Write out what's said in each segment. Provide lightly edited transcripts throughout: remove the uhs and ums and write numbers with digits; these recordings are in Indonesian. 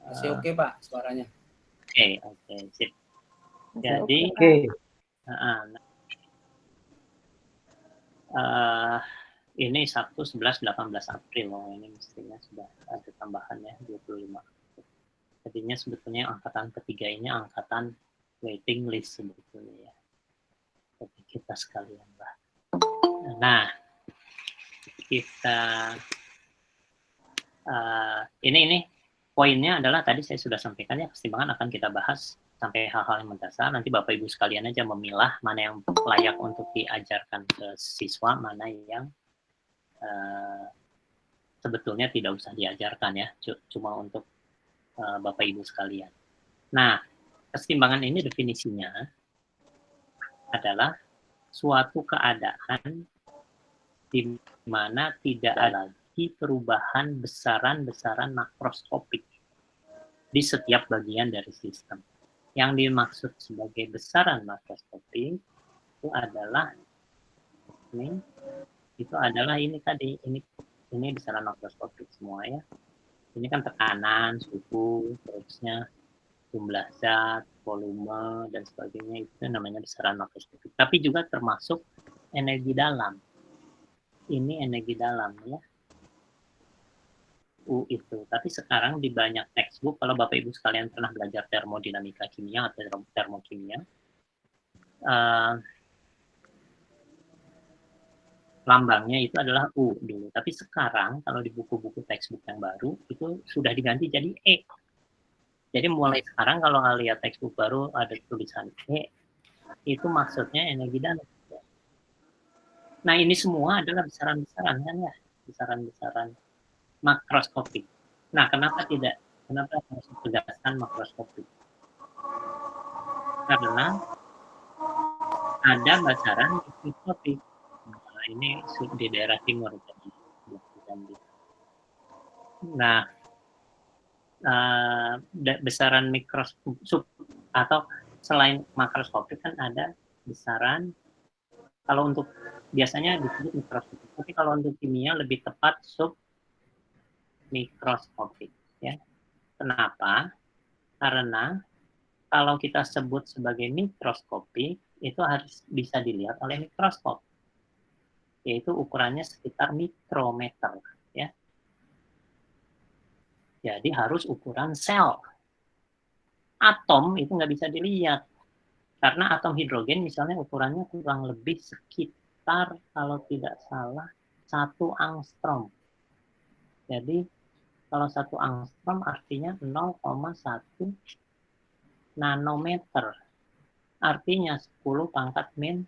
Masih oke Pak suaranya. Oke, sip. Jadi ini Sabtu 11-18 April, ini mestinya sudah ada tambahannya 25. Jadinya sebetulnya angkatan ketiga ini angkatan waiting list sebetulnya ya. Bagi kita sekalian lah. Nah, kita ini poinnya adalah tadi saya sudah sampaikan ya, kesetimbangan akan kita bahas sampai hal-hal yang mendasar. Nanti Bapak Ibu sekalian aja memilah mana yang layak untuk diajarkan ke siswa, mana yang sebetulnya tidak usah diajarkan ya, cuma untuk Bapak Ibu sekalian. Nah, kesetimbangan ini definisinya adalah suatu keadaan di mana tidak ada lagi perubahan besaran-besaran makroskopik di setiap bagian dari sistem. Yang dimaksud sebagai besaran makroskopik itu adalah ini tadi, ini besaran makroskopik semua ya. Ini kan tekanan, suhu, terusnya jumlah zat, volume, dan sebagainya, itu namanya besaran makroskopik. Tapi juga termasuk energi dalam. Ini energi dalam ya. Itu. Tapi sekarang di banyak textbook, kalau Bapak Ibu sekalian pernah belajar termodinamika kimia atau termokimia, lambangnya itu adalah U dulu. Tapi sekarang kalau di buku-buku textbook yang baru itu sudah diganti jadi E. Jadi mulai sekarang kalau lihat textbook baru ada tulisan E, itu maksudnya energi dalam. Nah, ini semua adalah besaran-besaran kan ya, besaran-besaran makroskopik. Nah, kenapa harus ditegaskan makroskopik? Karena ada besaran mikroskopik. Nah, ini di daerah timur. Nah, besaran mikroskopik atau selain makroskopik kan ada besaran, kalau untuk biasanya disebut mikroskopik, tapi kalau untuk kimia lebih tepat submikroskopik ya. Kenapa? Karena kalau kita sebut sebagai mikroskopik itu harus bisa dilihat oleh mikroskop, yaitu ukurannya sekitar mikrometer ya. Jadi harus ukuran sel. Atom itu nggak bisa dilihat karena atom hidrogen misalnya ukurannya kurang lebih sekitar kalau tidak salah 1 angstrom. Jadi kalau 1 angstrom artinya 0,1 nanometer. Artinya 10 pangkat min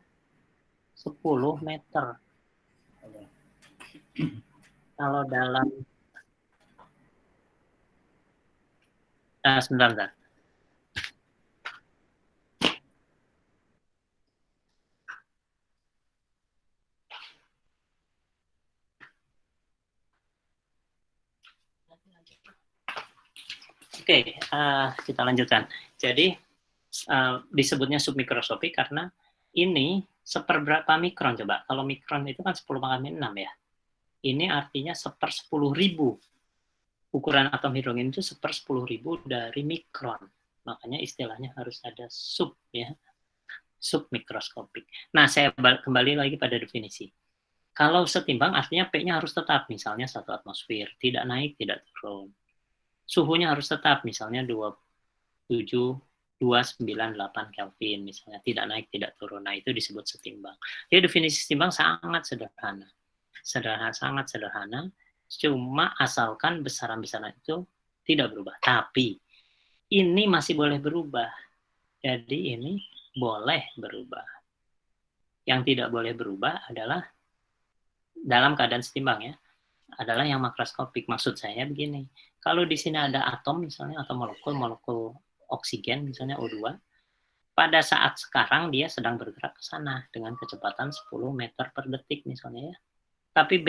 10 meter. Kalau dalam sebentar. Oke, kita lanjutkan. Jadi disebutnya submikroskopik karena ini seperberapa mikron coba. Kalau mikron itu kan 10 pangkat min 6 ya. Ini artinya 1/10.000. Ukuran atom hidrogen itu 1/10.000 dari mikron. Makanya istilahnya harus ada sub ya. Submikroskopik. Nah, saya kembali lagi pada definisi. Kalau setimbang artinya P-nya harus tetap, misalnya 1 atmosfer, tidak naik, tidak turun. Suhunya harus tetap, misalnya 298 Kelvin, misalnya tidak naik, tidak turun. Nah, itu disebut setimbang. Jadi definisi setimbang sangat sederhana. Sangat sederhana, cuma asalkan besaran-besaran itu tidak berubah. Tapi ini masih boleh berubah. Jadi ini boleh berubah. Yang tidak boleh berubah adalah dalam keadaan setimbang ya, adalah yang makroskopik. Maksud saya begini, kalau di sini ada atom misalnya atau molekul oksigen misalnya O2, pada saat sekarang dia sedang bergerak ke sana dengan kecepatan 10 meter per detik misalnya ya. Tapi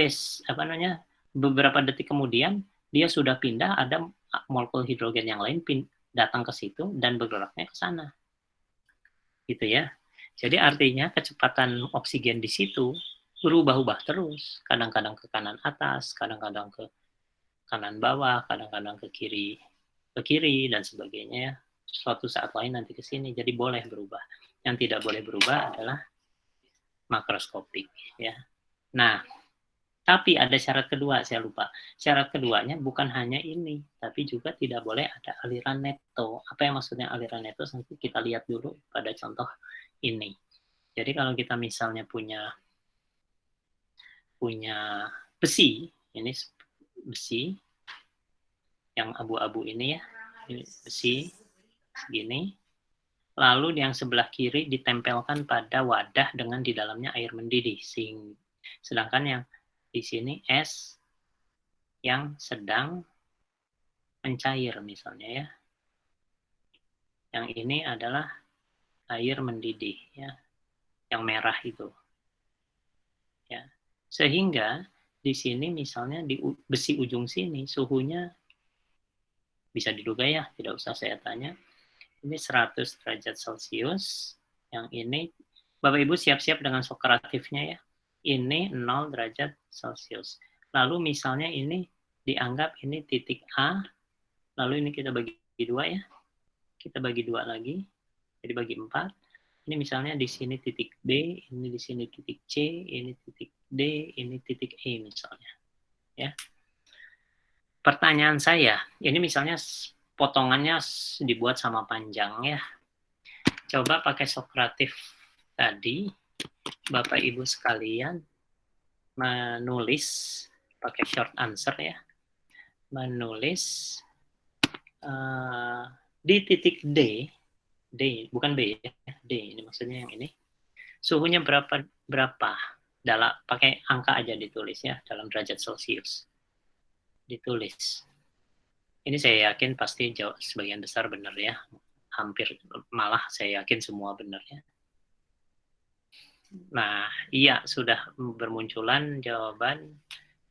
beberapa detik kemudian dia sudah pindah, ada molekul hidrogen yang lain datang ke situ dan bergeraknya ke sana. Gitu ya. Jadi artinya kecepatan oksigen di situ berubah-ubah terus. Kadang-kadang ke kanan atas, kadang-kadang ke kanan bawah, kadang-kadang ke kiri ke kiri dan sebagainya ya. Suatu saat lain nanti ke sini, jadi boleh berubah. Yang tidak boleh berubah adalah makroskopik ya. Nah, tapi ada syarat kedua, saya lupa. Syarat keduanya bukan hanya ini, tapi juga tidak boleh ada aliran neto. Apa yang maksudnya aliran neto? Nanti kita lihat dulu pada contoh ini. Jadi kalau kita misalnya punya besi, ini besi yang abu-abu ini ya, ini besi segini. Lalu yang sebelah kiri ditempelkan pada wadah dengan di dalamnya air mendidih. Sedangkan yang di sini es yang sedang mencair misalnya ya. Yang ini adalah air mendidih ya, yang merah itu. Ya. Sehingga di sini misalnya di besi ujung sini suhunya bisa diduga ya, tidak usah saya tanya. Ini 100 derajat Celcius. Yang ini Bapak Ibu siap-siap dengan sokeratifnya ya. Ini 0 derajat Celcius. Lalu misalnya ini dianggap ini titik A, lalu ini kita bagi dua ya. Kita bagi dua lagi, jadi bagi 4. Ini misalnya di sini titik B, ini di sini titik C, ini titik D, ini titik E misalnya. Ya. Pertanyaan saya, ini misalnya potongannya dibuat sama panjang ya. Coba pakai sokratif tadi, Bapak Ibu sekalian menulis pakai short answer ya, menulis di titik D bukan B ya, D ini maksudnya yang ini, suhunya berapa dalam pakai angka aja ditulis ya dalam derajat Celcius, ditulis. Ini saya yakin pasti jawab sebagian besar benar ya, hampir malah saya yakin semua benar ya. Nah, iya sudah bermunculan jawaban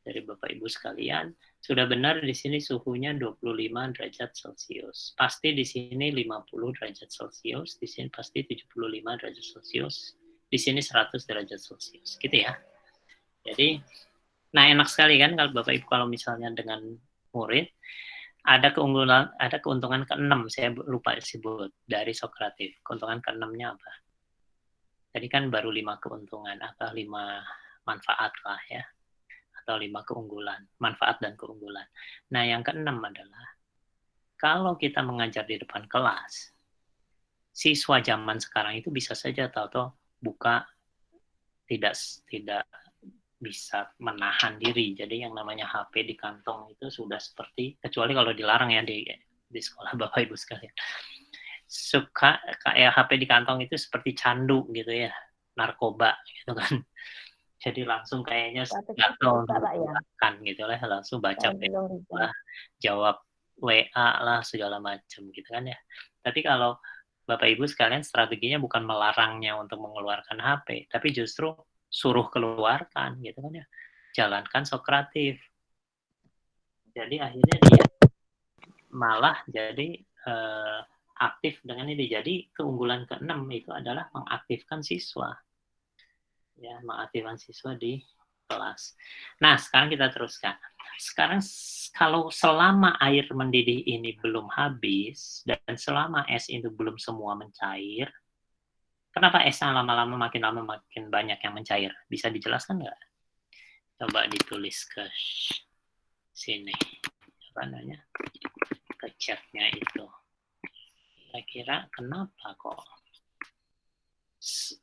dari Bapak Ibu sekalian. Sudah benar di sini suhunya 25 derajat Celcius. Pasti di sini 50 derajat Celcius, di sini pasti 75 derajat Celcius, di sini 100 derajat Celcius. Gitu ya. Jadi, nah enak sekali kan kalau Bapak Ibu kalau misalnya dengan murid ada keuntungan ke-6, saya lupa disebut dari Sokratif. Keuntungan ke-6-nya apa? Tadi kan baru 5 keuntungan, apa 5 manfaat lah ya, atau 5 keunggulan, manfaat dan keunggulan. Nah yang ke-6 adalah, kalau kita mengajar di depan kelas, siswa zaman sekarang itu bisa saja tahu-tahu buka, tidak bisa menahan diri. Jadi yang namanya HP di kantong itu sudah seperti, kecuali kalau dilarang ya di sekolah Bapak Ibu sekalian, suka kayak HP di kantong itu seperti candu gitu ya, narkoba gitu kan. Jadi langsung kayaknya gatel kan gitu lah, langsung baca lah, jawab WA lah segala macam gitu kan ya. Tapi kalau Bapak Ibu sekalian strateginya bukan melarangnya untuk mengeluarkan HP, tapi justru suruh keluarkan gitu kan ya. Jalankan Sokratif. Jadi akhirnya dia malah jadi aktif dengan ini. Jadi keunggulan ke-6 itu adalah mengaktifkan siswa. Ya, mengaktifkan siswa di kelas. Nah, sekarang kita teruskan. Sekarang kalau selama air mendidih ini belum habis dan selama es itu belum semua mencair, kenapa esnya lama-lama makin banyak yang mencair? Bisa dijelaskan nggak? Coba ditulis ke sini. Apa namanya? Ke chatnya itu. Kira-kira kenapa kok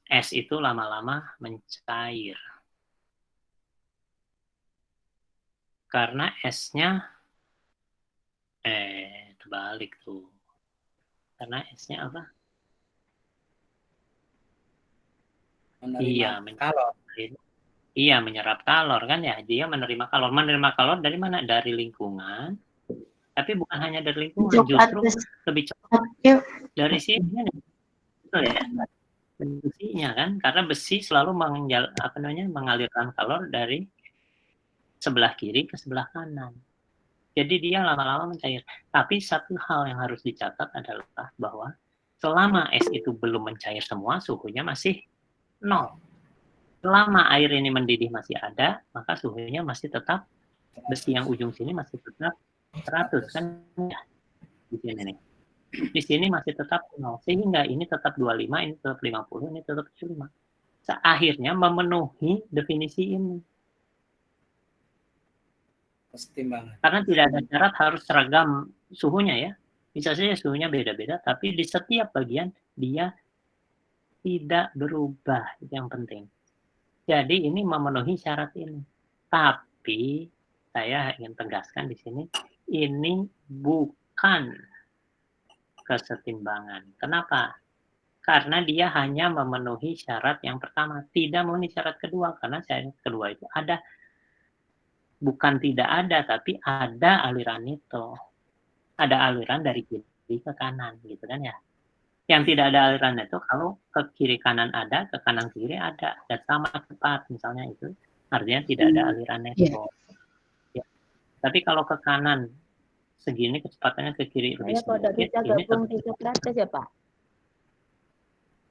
es itu lama-lama mencair? Karena esnya terbalik tuh. Karena esnya apa? Menerima kalor. Iya, menyerap kalor kan ya. Dia menerima kalor. Menerima kalor dari mana? Dari lingkungan. Tapi bukan hanya dari lingkungan, justru lebih cepat dari sini. Betul ya? Besinya kan, karena besi selalu mengalirkan kalor dari sebelah kiri ke sebelah kanan. Jadi dia lama-lama mencair. Tapi satu hal yang harus dicatat adalah bahwa selama es itu belum mencair semua, suhunya masih 0. Selama air ini mendidih masih ada, maka suhunya masih tetap, besi yang ujung sini masih tetap 100 kan. di sini nih. Di sini masih tetap 0, sehingga ini tetap 25, ini tetap 50, ini tetap 75. Akhirnya memenuhi definisi ini. Kesetimbangan. Karena tidak ada syarat harus seragam suhunya ya. Bisa saja suhunya beda-beda, tapi di setiap bagian dia tidak berubah, itu yang penting. Jadi ini memenuhi syarat ini. Tapi saya ingin tegaskan di sini, ini bukan kesetimbangan. Kenapa? Karena dia hanya memenuhi syarat yang pertama, tidak memenuhi syarat kedua, karena syarat kedua itu ada, bukan tidak ada, tapi ada aliran itu. Ada aliran dari kiri ke kanan, gitu kan ya. Yang tidak ada aliran itu, kalau ke kiri kanan ada, ke kanan kiri ada, dan sama cepat, misalnya itu, artinya tidak ada aliran neto. Ya. Tapi kalau ke kanan segini, kecepatannya ke kiri lebih sedikit, bisa gabung di Socrates ya Pak?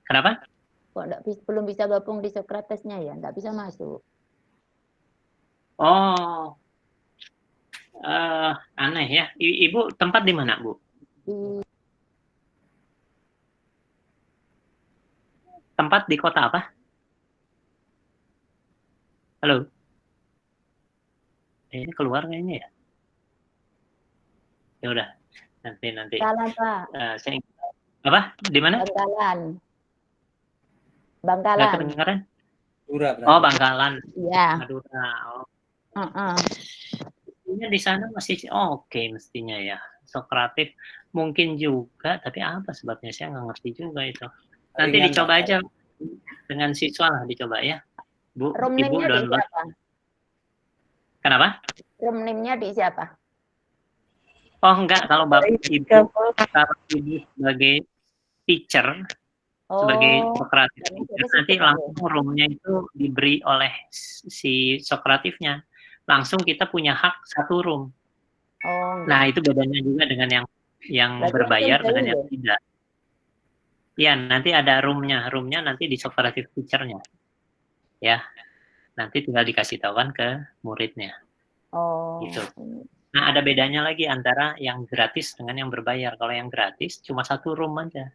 Kenapa? Kok belum bisa gabung di Socratesnya ya? Nggak bisa masuk. Oh, aneh ya. Ibu tempat di mana, Bu? Tempat di kota apa? Halo? Ini keluar kayaknya ya? Ya udah, nanti. Bangkalan, Pak. Apa? Di mana? Bangkalan. Nggak kedengeran? Madura. Oh, Bangkalan. Iya. Madura. Oh. Mestinya di sana masih oke mestinya ya. Sokratif mungkin juga, tapi apa sebabnya saya nggak ngerti juga itu. Nanti dicoba aja dengan siswa lah, dicoba ya. Bu, Ibu download. Kenapa? Room name-nya di siapa? Oh enggak, kalau Bapak Ibu sebagai teacher, sebagai Sokratif teacher, nanti langsung roomnya itu diberi oleh si Sokratifnya. Langsung kita punya hak satu room. Nah itu bedanya juga dengan yang berbayar dengan yang tidak. Ya nanti ada roomnya nanti di Sokratif teachernya. Ya, nanti tinggal dikasih tahuan ke muridnya. Gitu. Nah, ada bedanya lagi antara yang gratis dengan yang berbayar. Kalau yang gratis cuma satu room aja.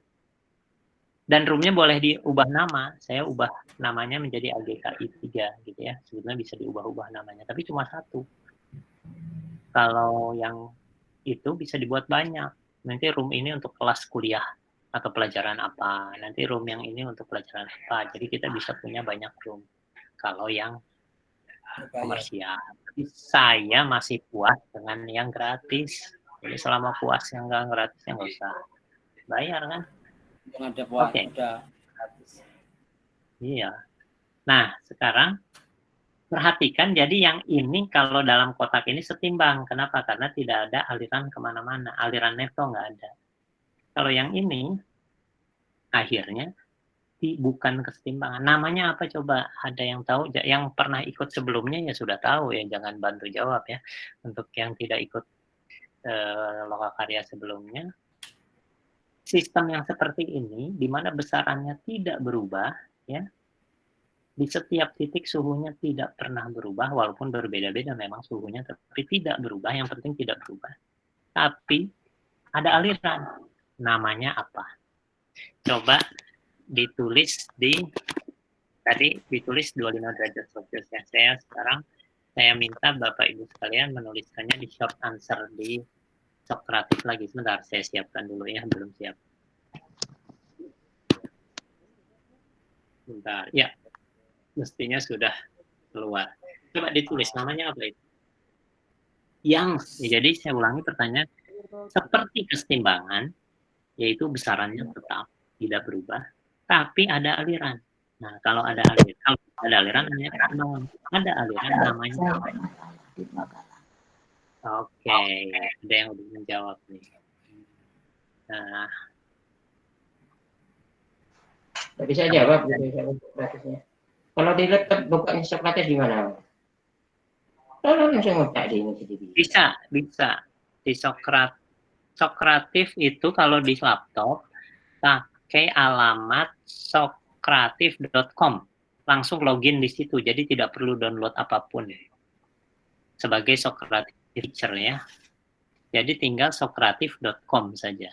Dan roomnya boleh diubah nama. Saya ubah namanya menjadi AGKI 3 gitu ya. Sebetulnya bisa diubah-ubah namanya, tapi cuma satu. Kalau yang itu bisa dibuat banyak. Nanti room ini untuk kelas kuliah atau pelajaran apa. Nanti room yang ini untuk pelajaran apa. Jadi kita bisa punya banyak room. Kalau yang komersial. Tapi saya masih puas dengan yang gratis. Jadi selama puas yang nggak gratis, yang nggak usah bayar kan. Yang ada puas udah gratis. Iya. Nah, sekarang perhatikan, jadi yang ini kalau dalam kotak ini setimbang. Kenapa? Karena tidak ada aliran kemana-mana. Aliran neto nggak ada. Kalau yang ini, akhirnya bukan kesetimbangan. Namanya apa coba? Ada yang tahu? Yang pernah ikut sebelumnya ya sudah tahu ya. Jangan bantu jawab ya. Untuk yang tidak ikut lokakarya sebelumnya, sistem yang seperti ini, di mana besarannya tidak berubah, ya. Di setiap titik suhunya tidak pernah berubah, walaupun berbeda-beda memang suhunya, tapi tidak berubah. Yang penting tidak berubah. Tapi ada aliran. Namanya apa? Coba ditulis tadi ditulis 25 derajat Celcius ya. Saya minta Bapak Ibu sekalian menuliskannya di short answer di Sokratif lagi. Sebentar, saya siapkan dulu ya, belum siap. Bentar, ya. Mestinya sudah keluar. Coba ditulis namanya apa itu? Jadi saya ulangi pertanyaan, seperti kesetimbangan, yaitu besarannya tetap tidak berubah, tapi ada aliran. Nah, kalau ada aliran namanya kesetimbangan. Ada aliran namanya apa? Oke, ada yang udah menjawab nih. Nah, tadi saya jawab gratisnya. Kalau di laptop bukanya Sokrates di mana? Kalau saya ngotak di ini. Bisa. Di Sokratif itu kalau di laptop pakai alamat sokratif.com. Langsung login di situ. Jadi tidak perlu download apapun. Sebagai Sokratif teacher ya. Jadi tinggal sokratif.com saja.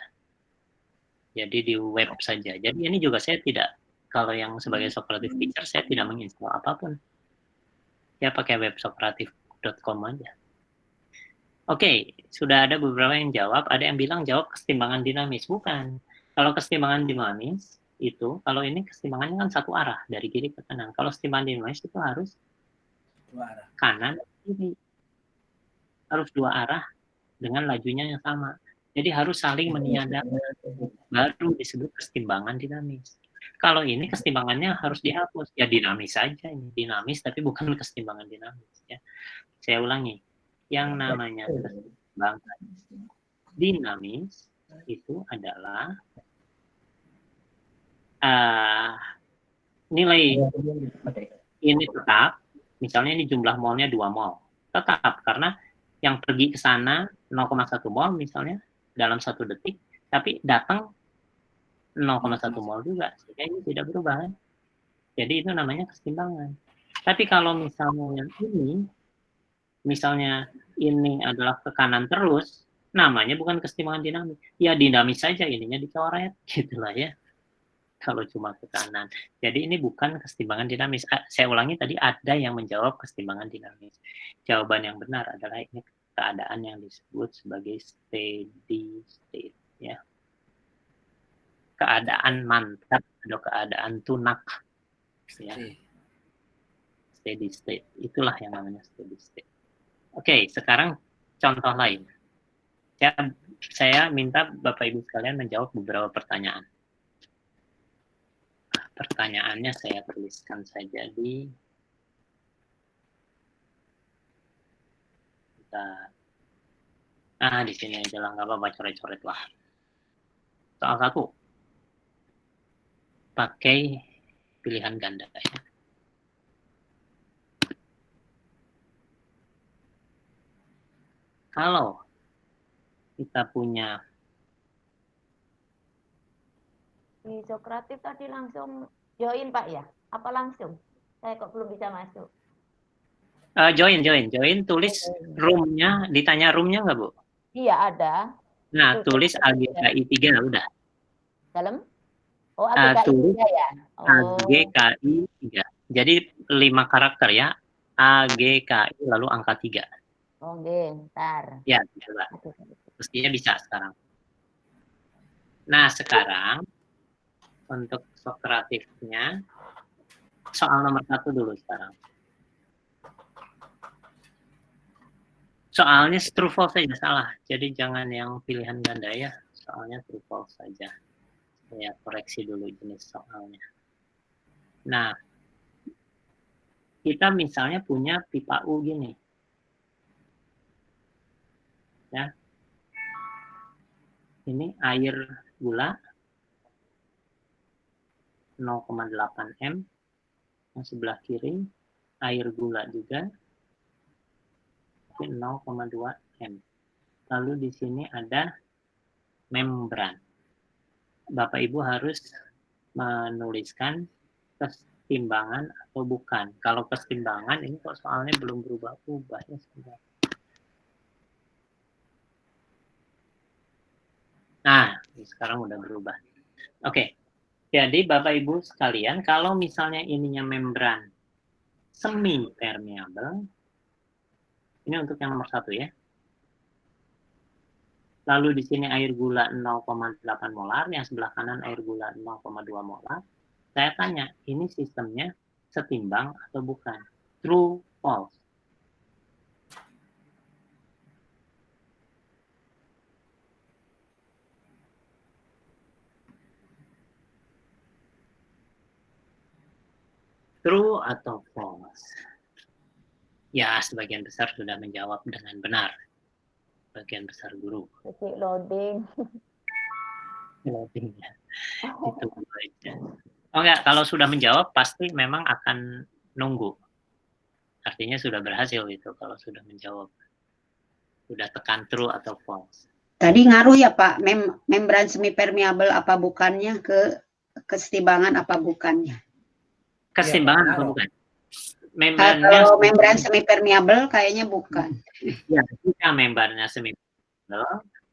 Jadi di web saja. Jadi ini juga saya tidak, kalau yang sebagai Sokratif Teacher, saya tidak menginstal apapun. Ya pakai web sokratif.com aja. Oke, sudah ada beberapa yang jawab. Ada yang bilang jawab kesetimbangan dinamis. Bukan. Kalau kesetimbangan dinamis, itu, kalau ini kesetimbangannya kan satu arah, dari kiri ke kanan. Kalau kesetimbangan dinamis itu harus Dua arah. kanan, kiri. Harus dua arah dengan lajunya yang sama. Jadi harus saling meniadakan. Baru disebut kesetimbangan dinamis. Kalau ini kesetimbangannya harus dihapus. Ya dinamis saja ini. Dinamis tapi bukan kesetimbangan dinamis. Ya. Saya ulangi. Yang namanya kesetimbangan dinamis itu adalah nilai ini tetap. Misalnya ini jumlah molnya 2 mol. Tetap karena yang pergi ke sana 0,1 mol misalnya dalam 1 detik, tapi datang 0,1 mol juga, sehingga ini tidak berubah. Jadi itu namanya kesetimbangan. Tapi kalau misalnya ini adalah ke kanan terus, namanya bukan kesetimbangan dinamis. Ya dinamis saja, ininya dicoret, gitulah ya. Kalau cuma ke kanan. Jadi ini bukan kesetimbangan dinamis. Saya ulangi tadi, ada yang menjawab kesetimbangan dinamis. Jawaban yang benar adalah ini keadaan yang disebut sebagai steady state, ya. Keadaan mantap atau keadaan tunak, ya. Steady state, itulah yang namanya steady state. Oke, sekarang contoh lain. Saya minta Bapak Ibu sekalian menjawab beberapa pertanyaan. Pertanyaannya saya tuliskan saja di di sini aja lah, nggak apa-apa, coret-coret lah. Soal 1. Pakai pilihan ganda. Kalau kita punya Di Sokratif tadi langsung join Pak ya? Apa langsung? Saya kok belum bisa masuk. join, tulis room-nya, ditanya room-nya nggak, Bu? Iya ada. Nah, tulis AGKI 3, udah. Dalam? Oh, AGKI 3 ya? Oh. AGKI 3. Jadi 5 karakter ya. AGKI lalu angka 3. Oke, ntar. Ya, coba. Mestinya bisa sekarang. Nah, sekarang untuk Sokratifnya, soal nomor 1 dulu sekarang. Soalnya true false saja, salah. Jadi jangan yang pilihan ganda ya. Soalnya true false saja. Saya koreksi dulu jenis soalnya. Nah, kita misalnya punya pipa U gini. Ya. Ini air gula 0,8 M. Yang sebelah kiri air gula juga 0,2 M. Lalu di sini ada membran. Bapak Ibu harus menuliskan kesetimbangan atau bukan. Kalau kesetimbangan ini kok soalnya belum berubah-ubah ya sebentar. Nah, sekarang udah berubah. Oke. Jadi Bapak Ibu sekalian, kalau misalnya ininya membran semi permeable, ini untuk yang nomor 1 ya. Lalu di sini air gula 0,8 molar, yang sebelah kanan air gula 0,2 molar. Saya tanya, ini sistemnya setimbang atau bukan? True, false. True atau false? Ya, sebagian besar sudah menjawab dengan benar. Bagian besar guru. Loading. Loadingnya. Itu aja. Oh enggak, kalau sudah menjawab pasti memang akan nunggu. Artinya sudah berhasil itu kalau sudah menjawab. Sudah tekan true atau false. Tadi ngaruh ya Pak, membran semi permeable apa bukannya ke kesetimbangan apa bukannya? Kesetimbangan atau bukan? Kalau membran semi permeable kayaknya bukan. Ya, jika membrannya semi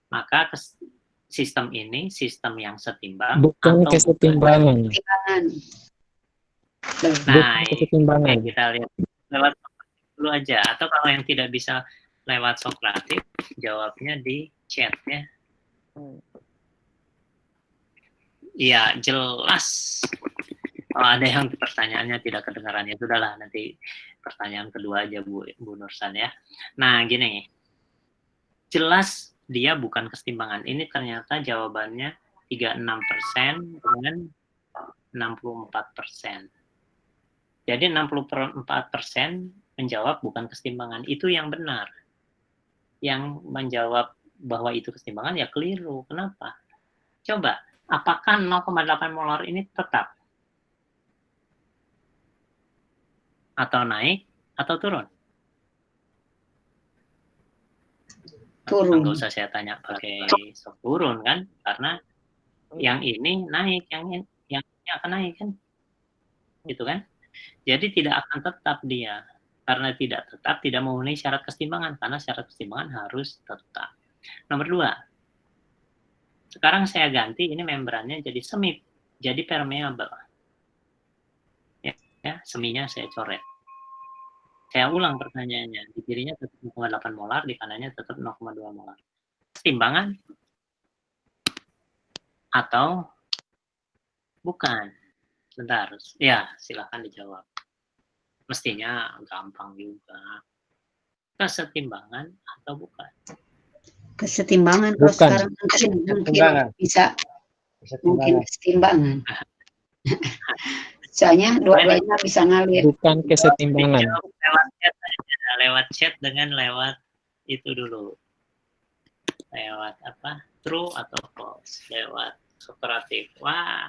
maka sistem ini sistem yang setimbang Bukan atau kesetimbangan. Kesetimbangan. Nah, Bukan kesetimbangan. kita lihat lewat dulu aja. Atau kalau yang tidak bisa lewat Sokratif, jawabnya di chat ya. Iya, jelas. Oh, ada yang pertanyaannya tidak kedengaran, ya sudahlah, nanti pertanyaan kedua aja Bu Nursan ya. Nah, gini. Jelas dia bukan kesetimbangan. Ini ternyata jawabannya 36% dengan 64%. Jadi 64% menjawab bukan kesetimbangan. Itu yang benar. Yang menjawab bahwa itu kesetimbangan ya keliru. Kenapa? Coba, apakah 0,8 molar ini tetap? Atau naik atau turun? Turun. Nggak usah saya tanya pakai turun kan, karena yang ini naik, yang ini akan naik kan, gitu kan? Jadi tidak akan tetap dia, karena tidak tetap tidak memenuhi syarat kesetimbangan, karena syarat kesetimbangan harus tetap. Nomor 2, sekarang saya ganti ini membrannya jadi semi, jadi permeable. Ya, seminya saya coret. Saya ulang pertanyaannya, di kirinya tetap 0,8 molar, di kanannya tetap 0,2 molar. Kesetimbangan atau bukan? Bentar, ya silahkan dijawab. Mestinya gampang juga. Kesetimbangan atau bukan? Kesetimbangan. Kalau Bukan. sekarang mungkin Kesetimbangan. bisa mungkin Kesetimbangan. kesetimbangan. Soalnya dua-duanya bisa ngalir. Bukan kesetimbangan. Lewat chat dengan lewat itu dulu. Lewat apa? True atau false? Lewat Sokratif. Wah.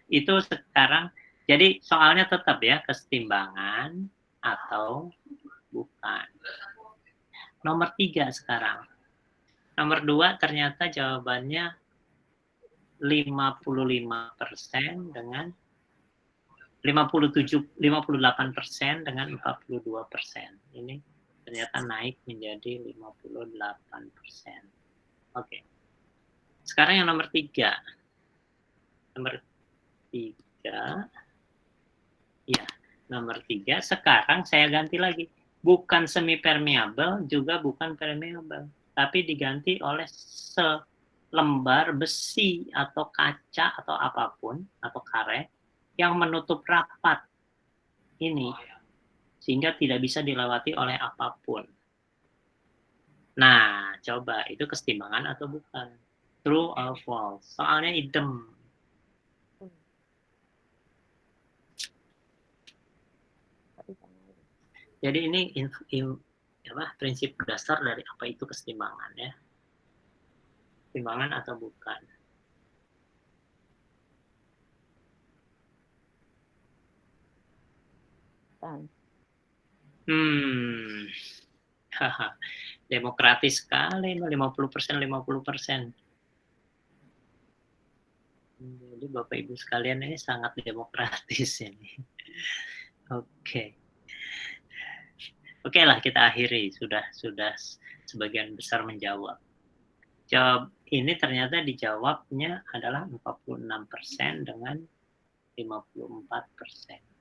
Itu sekarang jadi soalnya tetap ya kesetimbangan atau bukan. Nomor 3 sekarang. Nomor 2 ternyata jawabannya 55% dengan 58% dengan 42%. Ini ternyata naik menjadi 58%. Oke. Sekarang yang nomor 3. Nomor 3. Ya, nomor 3. Sekarang saya ganti lagi. Bukan semi permeable, juga bukan permeable. Tapi diganti oleh selembar besi atau kaca atau apapun, atau karet, yang menutup rapat ini sehingga tidak bisa dilewati oleh apapun. Nah, coba itu kesetimbangan atau bukan? True or false? Soalnya idem. Jadi ini prinsip dasar dari apa itu kesetimbangan ya. Kesetimbangan atau bukan? Demokratis sekali, 50%. Jadi Bapak Ibu sekalian ini sangat demokratis ini. Oke lah, kita akhiri. Sudah sebagian besar menjawab. Jawab ini ternyata dijawabnya adalah 46% dengan 54%.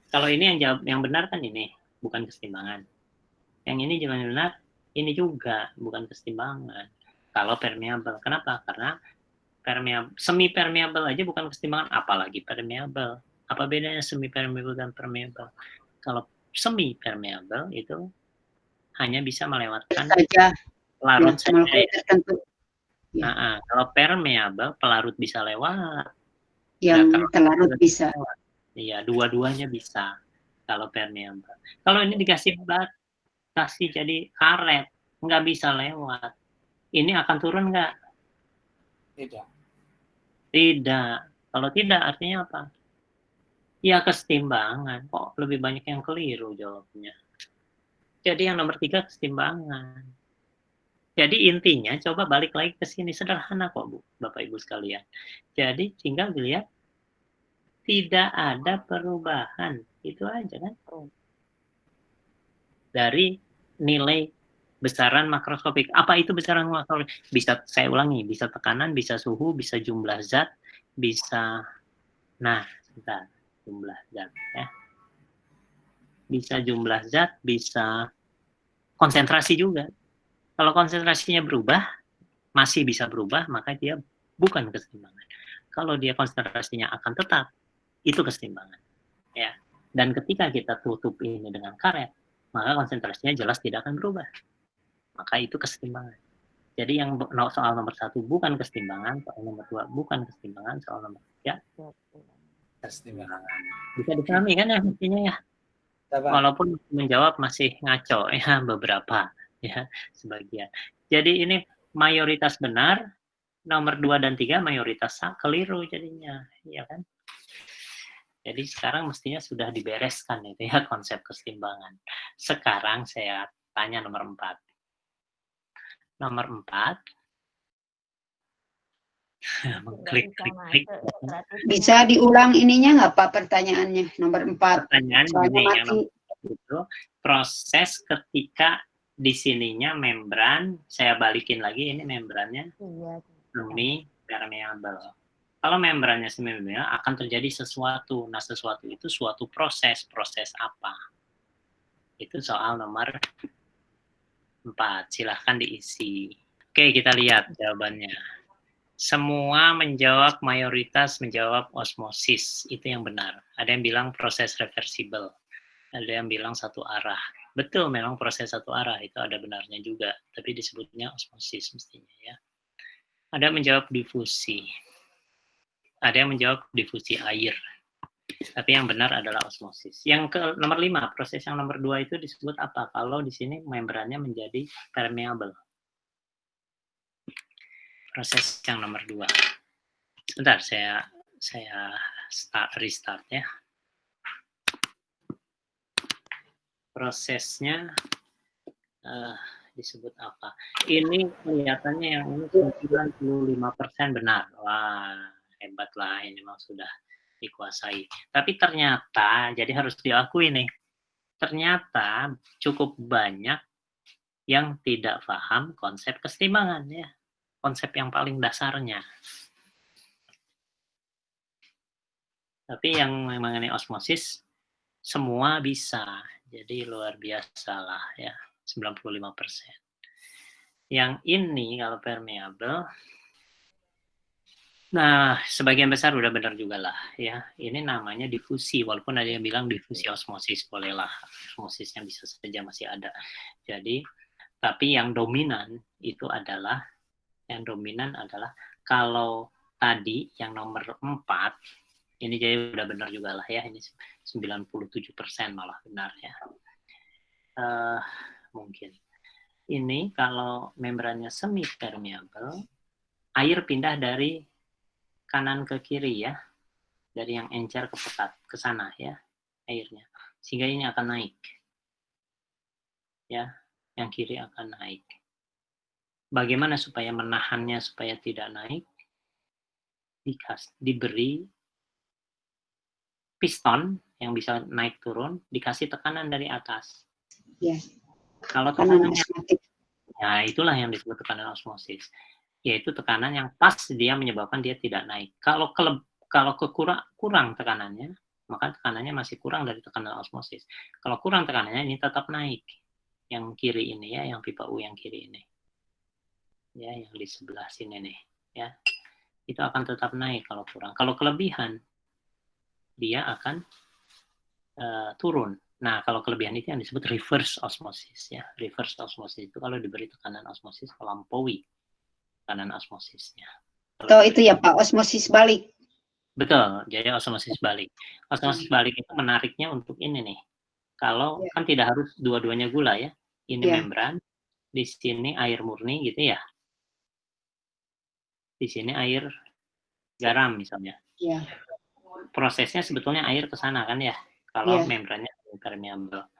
Kalau ini yang benar kan ini, bukan kesetimbangan. Yang ini juga benar, ini juga bukan kesetimbangan. Kalau permeable, kenapa? Karena semi permeable aja bukan kesetimbangan, apalagi permeable. Apa bedanya semi permeable dan permeable? Kalau semi permeable itu hanya bisa melewatkan pelarut saja. Kalau permeable, pelarut bisa lewat. Yang pelarut bisa. Iya, dua-duanya bisa kalau permeable. Kalau ini dikasih jadi karet, nggak bisa lewat. Ini akan turun nggak? Tidak. Kalau tidak artinya apa? Ya kesetimbangan. Kok lebih banyak yang keliru jawabnya. Jadi yang nomor 3 kesetimbangan. Jadi intinya coba balik lagi ke sini. Sederhana kok Bu, Bapak Ibu sekalian. Jadi tinggal dilihat tidak ada perubahan. Itu aja kan. Dari nilai besaran makroskopik. Apa itu besaran makroskopik? Bisa, saya ulangi, bisa tekanan, bisa suhu, bisa jumlah zat, bisa, nah, sebentar, jumlah zat ya. Bisa jumlah zat, bisa konsentrasi juga. Kalau konsentrasinya berubah, masih bisa berubah, maka dia bukan kesetimbangan. Kalau dia konsentrasinya akan tetap, itu kesetimbangan. Ya. Dan ketika kita tutup ini dengan karet, maka konsentrasinya jelas tidak akan berubah. Maka itu kesetimbangan. Jadi yang soal nomor 1 bukan kesetimbangan, soal nomor 2 bukan kesetimbangan, soal nomor 3 kesetimbangan. Bisa dipahami kan ya mestinya ya? Walaupun menjawab masih ngaco ya beberapa ya sebagian. Jadi ini mayoritas benar, nomor 2 dan 3 mayoritas keliru jadinya, ya kan? Jadi sekarang mestinya sudah dibereskan itu ya konsep kesetimbangan. Sekarang saya tanya nomor 4. Nomor 4. Klik. Bisa diulang ininya nggak Pak pertanyaannya nomor 4? Pertanyaan Soalnya ini yang mati. itu proses ketika di sininya membran, saya balikin lagi ini membrannya semi permeable. Kalau membrannya semi permeable akan terjadi sesuatu. Nah, sesuatu itu suatu proses. Proses apa? Itu soal nomor 4. Silahkan diisi. Oke, kita lihat jawabannya. Semua menjawab, mayoritas menjawab osmosis. Itu yang benar. Ada yang bilang proses reversible. Ada yang bilang satu arah. Betul, memang proses satu arah. Itu ada benarnya juga. Tapi disebutnya osmosis mestinya ya. Ada yang menjawab difusi. Ada yang menjawab difusi air. Tapi yang benar adalah osmosis. Yang ke nomor 5, proses yang nomor 2 itu disebut apa? Kalau di sini membrannya menjadi permeable. Proses yang nomor 2. Sebentar, saya restart ya. Prosesnya disebut apa? Ini kelihatannya yang ini 95% benar. Wah, hebatlah, ini memang sudah dikuasai. Tapi ternyata, jadi harus diakui nih, ternyata cukup banyak yang tidak paham konsep kesetimbangan ya. Konsep yang paling dasarnya. Tapi yang mengenai osmosis, semua bisa. Jadi luar biasa lah ya, 95%. Yang ini kalau permeable, nah sebagian besar udah benar juga lah ya. Ini namanya difusi, walaupun ada yang bilang difusi osmosis, bolehlah. Osmosisnya bisa saja masih ada. Jadi, tapi yang dominan itu adalah, kalau tadi yang nomor 4, ini jadi udah benar juga lah ya, ini 97% malah benar ya. Mungkin. Ini kalau membrannya semi permeable, air pindah dari kanan ke kiri ya, dari yang encer ke pekat, ke sana ya, airnya. Sehingga ini akan naik. Ya, yang kiri akan naik. Bagaimana supaya menahannya supaya tidak naik? Diberi piston yang bisa naik turun, dikasih tekanan dari atas. Ya. Kalau tekanannya, ya itulah yang disebut tekanan osmosis. Yaitu tekanan yang pas dia menyebabkan dia tidak naik. Kalau kurang tekanannya, maka tekanannya masih kurang dari tekanan osmosis. Kalau kurang tekanannya, ini tetap naik. Yang kiri ini ya, yang pipa U yang kiri ini. Ya, yang di sebelah sini nih. Ya, itu akan tetap naik kalau kurang. Kalau kelebihan, dia akan turun. Nah, kalau kelebihan itu yang disebut reverse osmosis ya. Reverse osmosis itu kalau diberi tekanan osmosis melampaui tekanan osmosisnya. Atau itu ya Pak, osmosis balik. Betul, jadi osmosis balik. Osmosis balik itu menariknya untuk ini nih. Kalau kan tidak harus dua-duanya gula ya. Ini membran, di sini air murni gitu ya. Di sini air garam misalnya. Ya. Prosesnya sebetulnya air ke sana kan ya. Kalau membrannya permeable.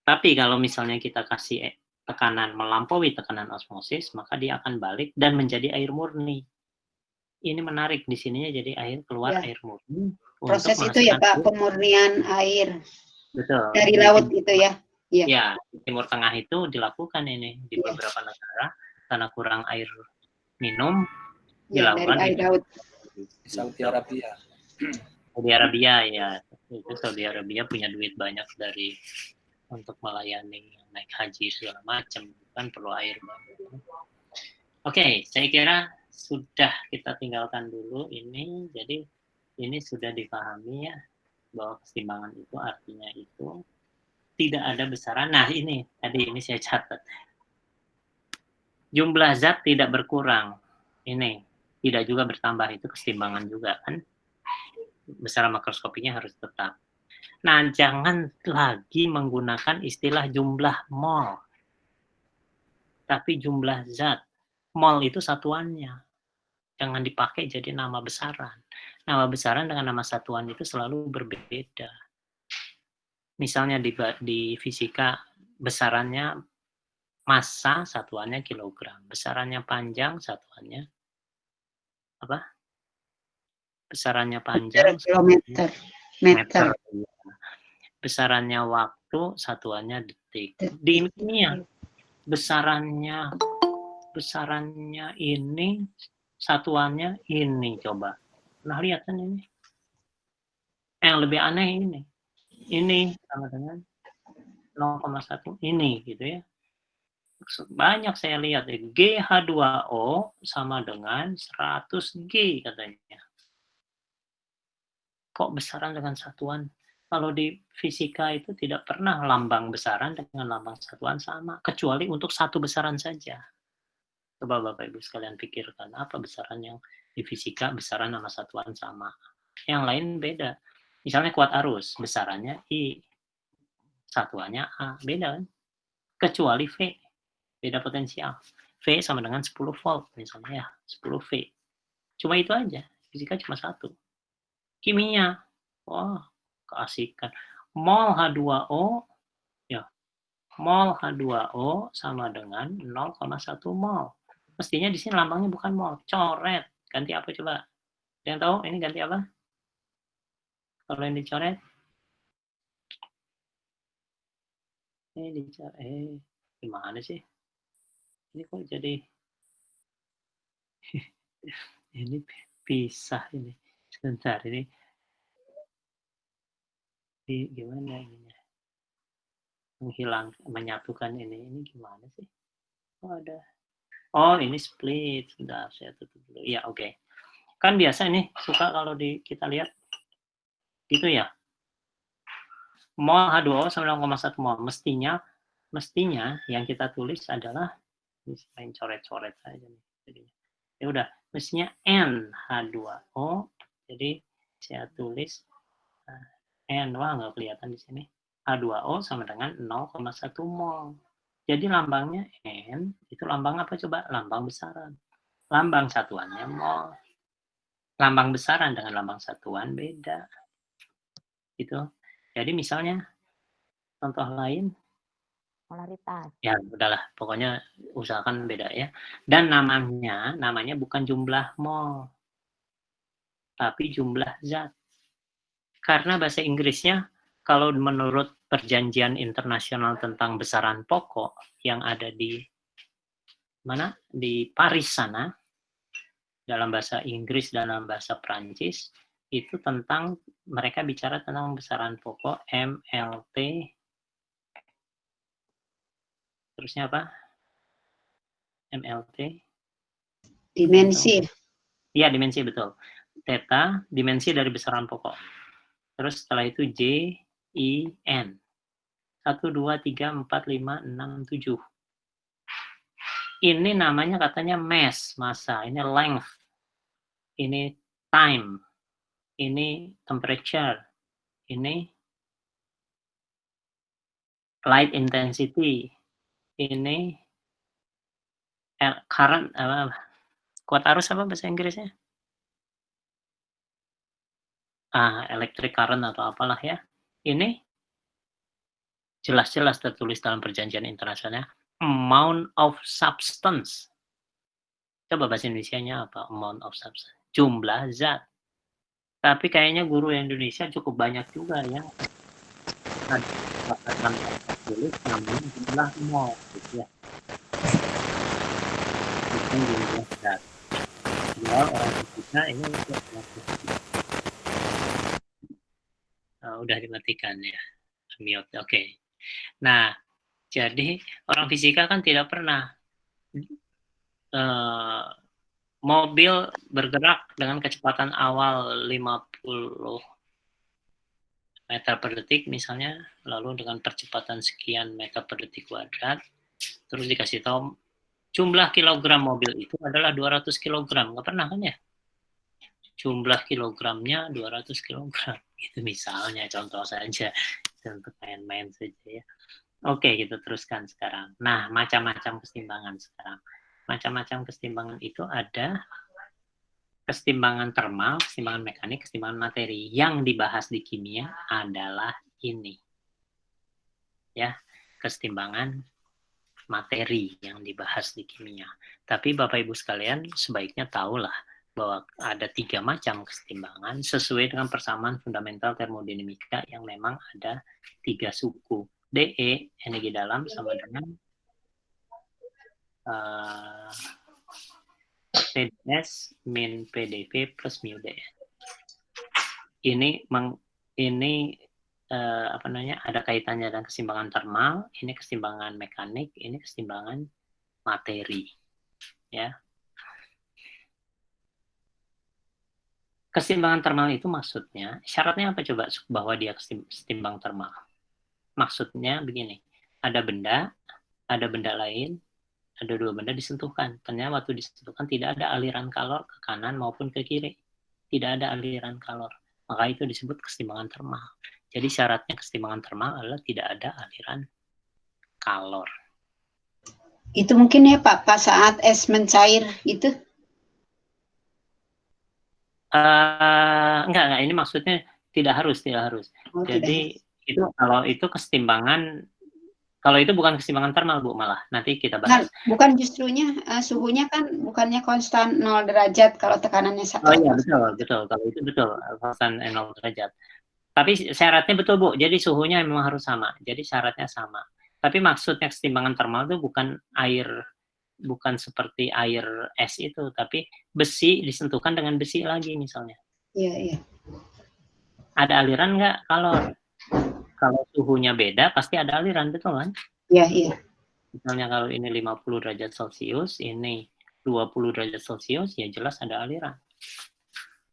Tapi kalau misalnya kita kasih tekanan melampaui tekanan osmosis, maka dia akan balik dan menjadi air murni. Ini menarik di sininya jadi air keluar air murni. Proses itu ya Pak, pemurnian air. Betul. Dari laut itu ya. Iya. Ya, Timur Tengah itu dilakukan ini di Iya. beberapa negara karena kurang air minum Ya, dari dilakukan air laut. Di Saudi Arabia. Saudi Arabia ya, itu Saudi Arabia punya duit banyak dari untuk melayani naik haji segala macam, kan perlu air banyak. Oke, saya kira sudah kita tinggalkan dulu ini. Jadi ini sudah dipahami ya bahwa keseimbangan itu artinya itu tidak ada besaran. Nah ini tadi ini saya catat. Jumlah zat tidak berkurang. Ini tidak juga bertambah, itu keseimbangan juga kan. Besaran makroskopinya harus tetap. Nah, jangan lagi menggunakan istilah jumlah mol. Tapi jumlah zat. Mol itu satuannya. Jangan dipakai jadi nama besaran. Nama besaran dengan nama satuan itu selalu berbeda. Misalnya di fisika besarannya massa satuannya kilogram, besarannya panjang satuannya apa? Besarannya panjang Kilometer. Meter. Besarannya waktu satuannya detik. Di kimia besarannya ini satuannya ini, coba. Nah, lihat kan ini. Yang lebih aneh ini sama dengan 0,1 ini gitu ya. Banyak saya lihat ya, GH2O sama dengan 100 G katanya. Kok besaran dengan satuan? Kalau di fisika itu tidak pernah lambang besaran dengan lambang satuan sama, kecuali untuk satu besaran saja. Coba Bapak Ibu sekalian pikirkan, apa besaran yang di fisika besaran sama satuan sama. Yang lain beda. Misalnya kuat arus, besarannya I, satuannya A, beda kan? Kecuali V, beda potensial. V sama dengan 10 volt misalnya ya, 10 V. Cuma itu aja, fisika cuma satu. Kimia, wah keasikan. Mol H2O, ya, mol H2O sama dengan 0,1 mol. Mestinya di sini lambangnya bukan mol, coret. Ganti apa coba? Yang tahu ini ganti apa? Kalau yang dicoret? Ini dicoret, gimana sih? Ini kok jadi ini pisah ini. Sebentar ini. Gimana ini? Menyatukan ini gimana sih? Oh ada. Oh ini split. Sudah saya tutup dulu. Ya oke. Kan biasa ini suka kalau kita lihat gitu ya. Mol H2O sama 0,1 mol. Mestinya yang kita tulis adalah main coret-coret aja nih. Jadi, ya udah, mestinya NH2O. Jadi saya tulis N, wah nggak kelihatan di sini. H2O sama dengan 0,1 mol. Jadi lambangnya N, itu lambang apa coba? Lambang besaran. Lambang satuannya mol. Lambang besaran dengan lambang satuan beda. Gitu. Jadi misalnya, contoh lain. Polaritas. Ya udahlah, pokoknya usahakan beda ya. Dan namanya bukan jumlah mol, tapi jumlah zat. Karena bahasa Inggrisnya, kalau menurut perjanjian internasional tentang besaran pokok yang ada di mana? Di Paris sana, dalam bahasa Inggris dan dalam bahasa Prancis, itu tentang mereka bicara tentang besaran pokok MLT. Terusnya apa? MLT? Dimensi. Iya, dimensi betul. Theta, dimensi dari besaran pokok. Terus setelah itu J, I, N. 1, 2, 3, 4, 5, 6, 7. Ini namanya katanya mass, massa. Ini length. Ini time. Ini temperature. Ini light intensity. Ini current, kuat arus apa bahasa Inggrisnya? Electric current atau apalah ya. Ini jelas-jelas tertulis dalam perjanjian internasional. Amount of substance. Coba bahasa Indonesianya apa? Amount of substance. Jumlah zat. Tapi kayaknya guru Indonesia cukup banyak juga ya. ditulis namanya jumlah mol gitu ya. Bukan jumlah zat. Padahal orang fisika ini udah dimatikan ya. Mute. Oke. Nah, jadi orang fisika kan tidak pernah mobil bergerak dengan kecepatan awal 50 meter per detik misalnya, lalu dengan percepatan sekian meter per detik kuadrat, terus dikasih tahu jumlah kilogram mobil itu adalah 200 kilogram. Nggak pernah kan ya? Jumlah kilogramnya 200 kilogram. Itu misalnya, contoh saja. Untuk main-main saja ya. Oke, kita teruskan sekarang. Nah, macam-macam kesetimbangan sekarang. Macam-macam kesetimbangan itu ada kesetimbangan termal, kesetimbangan mekanik, kesetimbangan materi. Yang dibahas di kimia adalah ini. Ya, kesetimbangan materi yang dibahas di kimia. Tapi Bapak Ibu sekalian sebaiknya tahulah bahwa ada 3 macam kesetimbangan sesuai dengan persamaan fundamental termodinamika yang memang ada 3 suku. DE, energi dalam, sama dengan PdS min PdV plus mu dN. Ini apa namanya, ada kaitannya dengan kesetimbangan termal, ini kesetimbangan mekanik, ini kesetimbangan materi. Ya. Kesetimbangan termal itu maksudnya, syaratnya apa coba bahwa dia setimbang termal? Maksudnya begini, ada benda lain, ada 2 benda disentuhkan. Ternyata waktu disentuhkan tidak ada aliran kalor ke kanan maupun ke kiri. Tidak ada aliran kalor. Maka itu disebut kesetimbangan termal. Jadi syaratnya kesetimbangan termal adalah tidak ada aliran kalor. Itu mungkin ya Pak, pas saat es mencair itu? Enggak, ini maksudnya tidak harus. Oh, Jadi itu kalau itu kesetimbangan, kalau itu bukan kesetimbangan termal Bu, malah nanti kita bahas. Nah, bukan justrunya suhunya kan bukannya konstan 0 derajat kalau tekanannya Oh iya, betul. Kalau itu betul, konstan 0 derajat. Tapi syaratnya betul Bu, jadi suhunya memang harus sama. Jadi syaratnya sama. Tapi maksudnya kesetimbangan termal itu bukan air, bukan seperti air es itu, tapi besi disentuhkan dengan besi lagi misalnya. Iya. Ada aliran nggak? Kalau suhunya beda pasti ada aliran, betul kan? Iya. Misalnya kalau ini 50 derajat Celcius, ini 20 derajat Celcius, ya jelas ada aliran.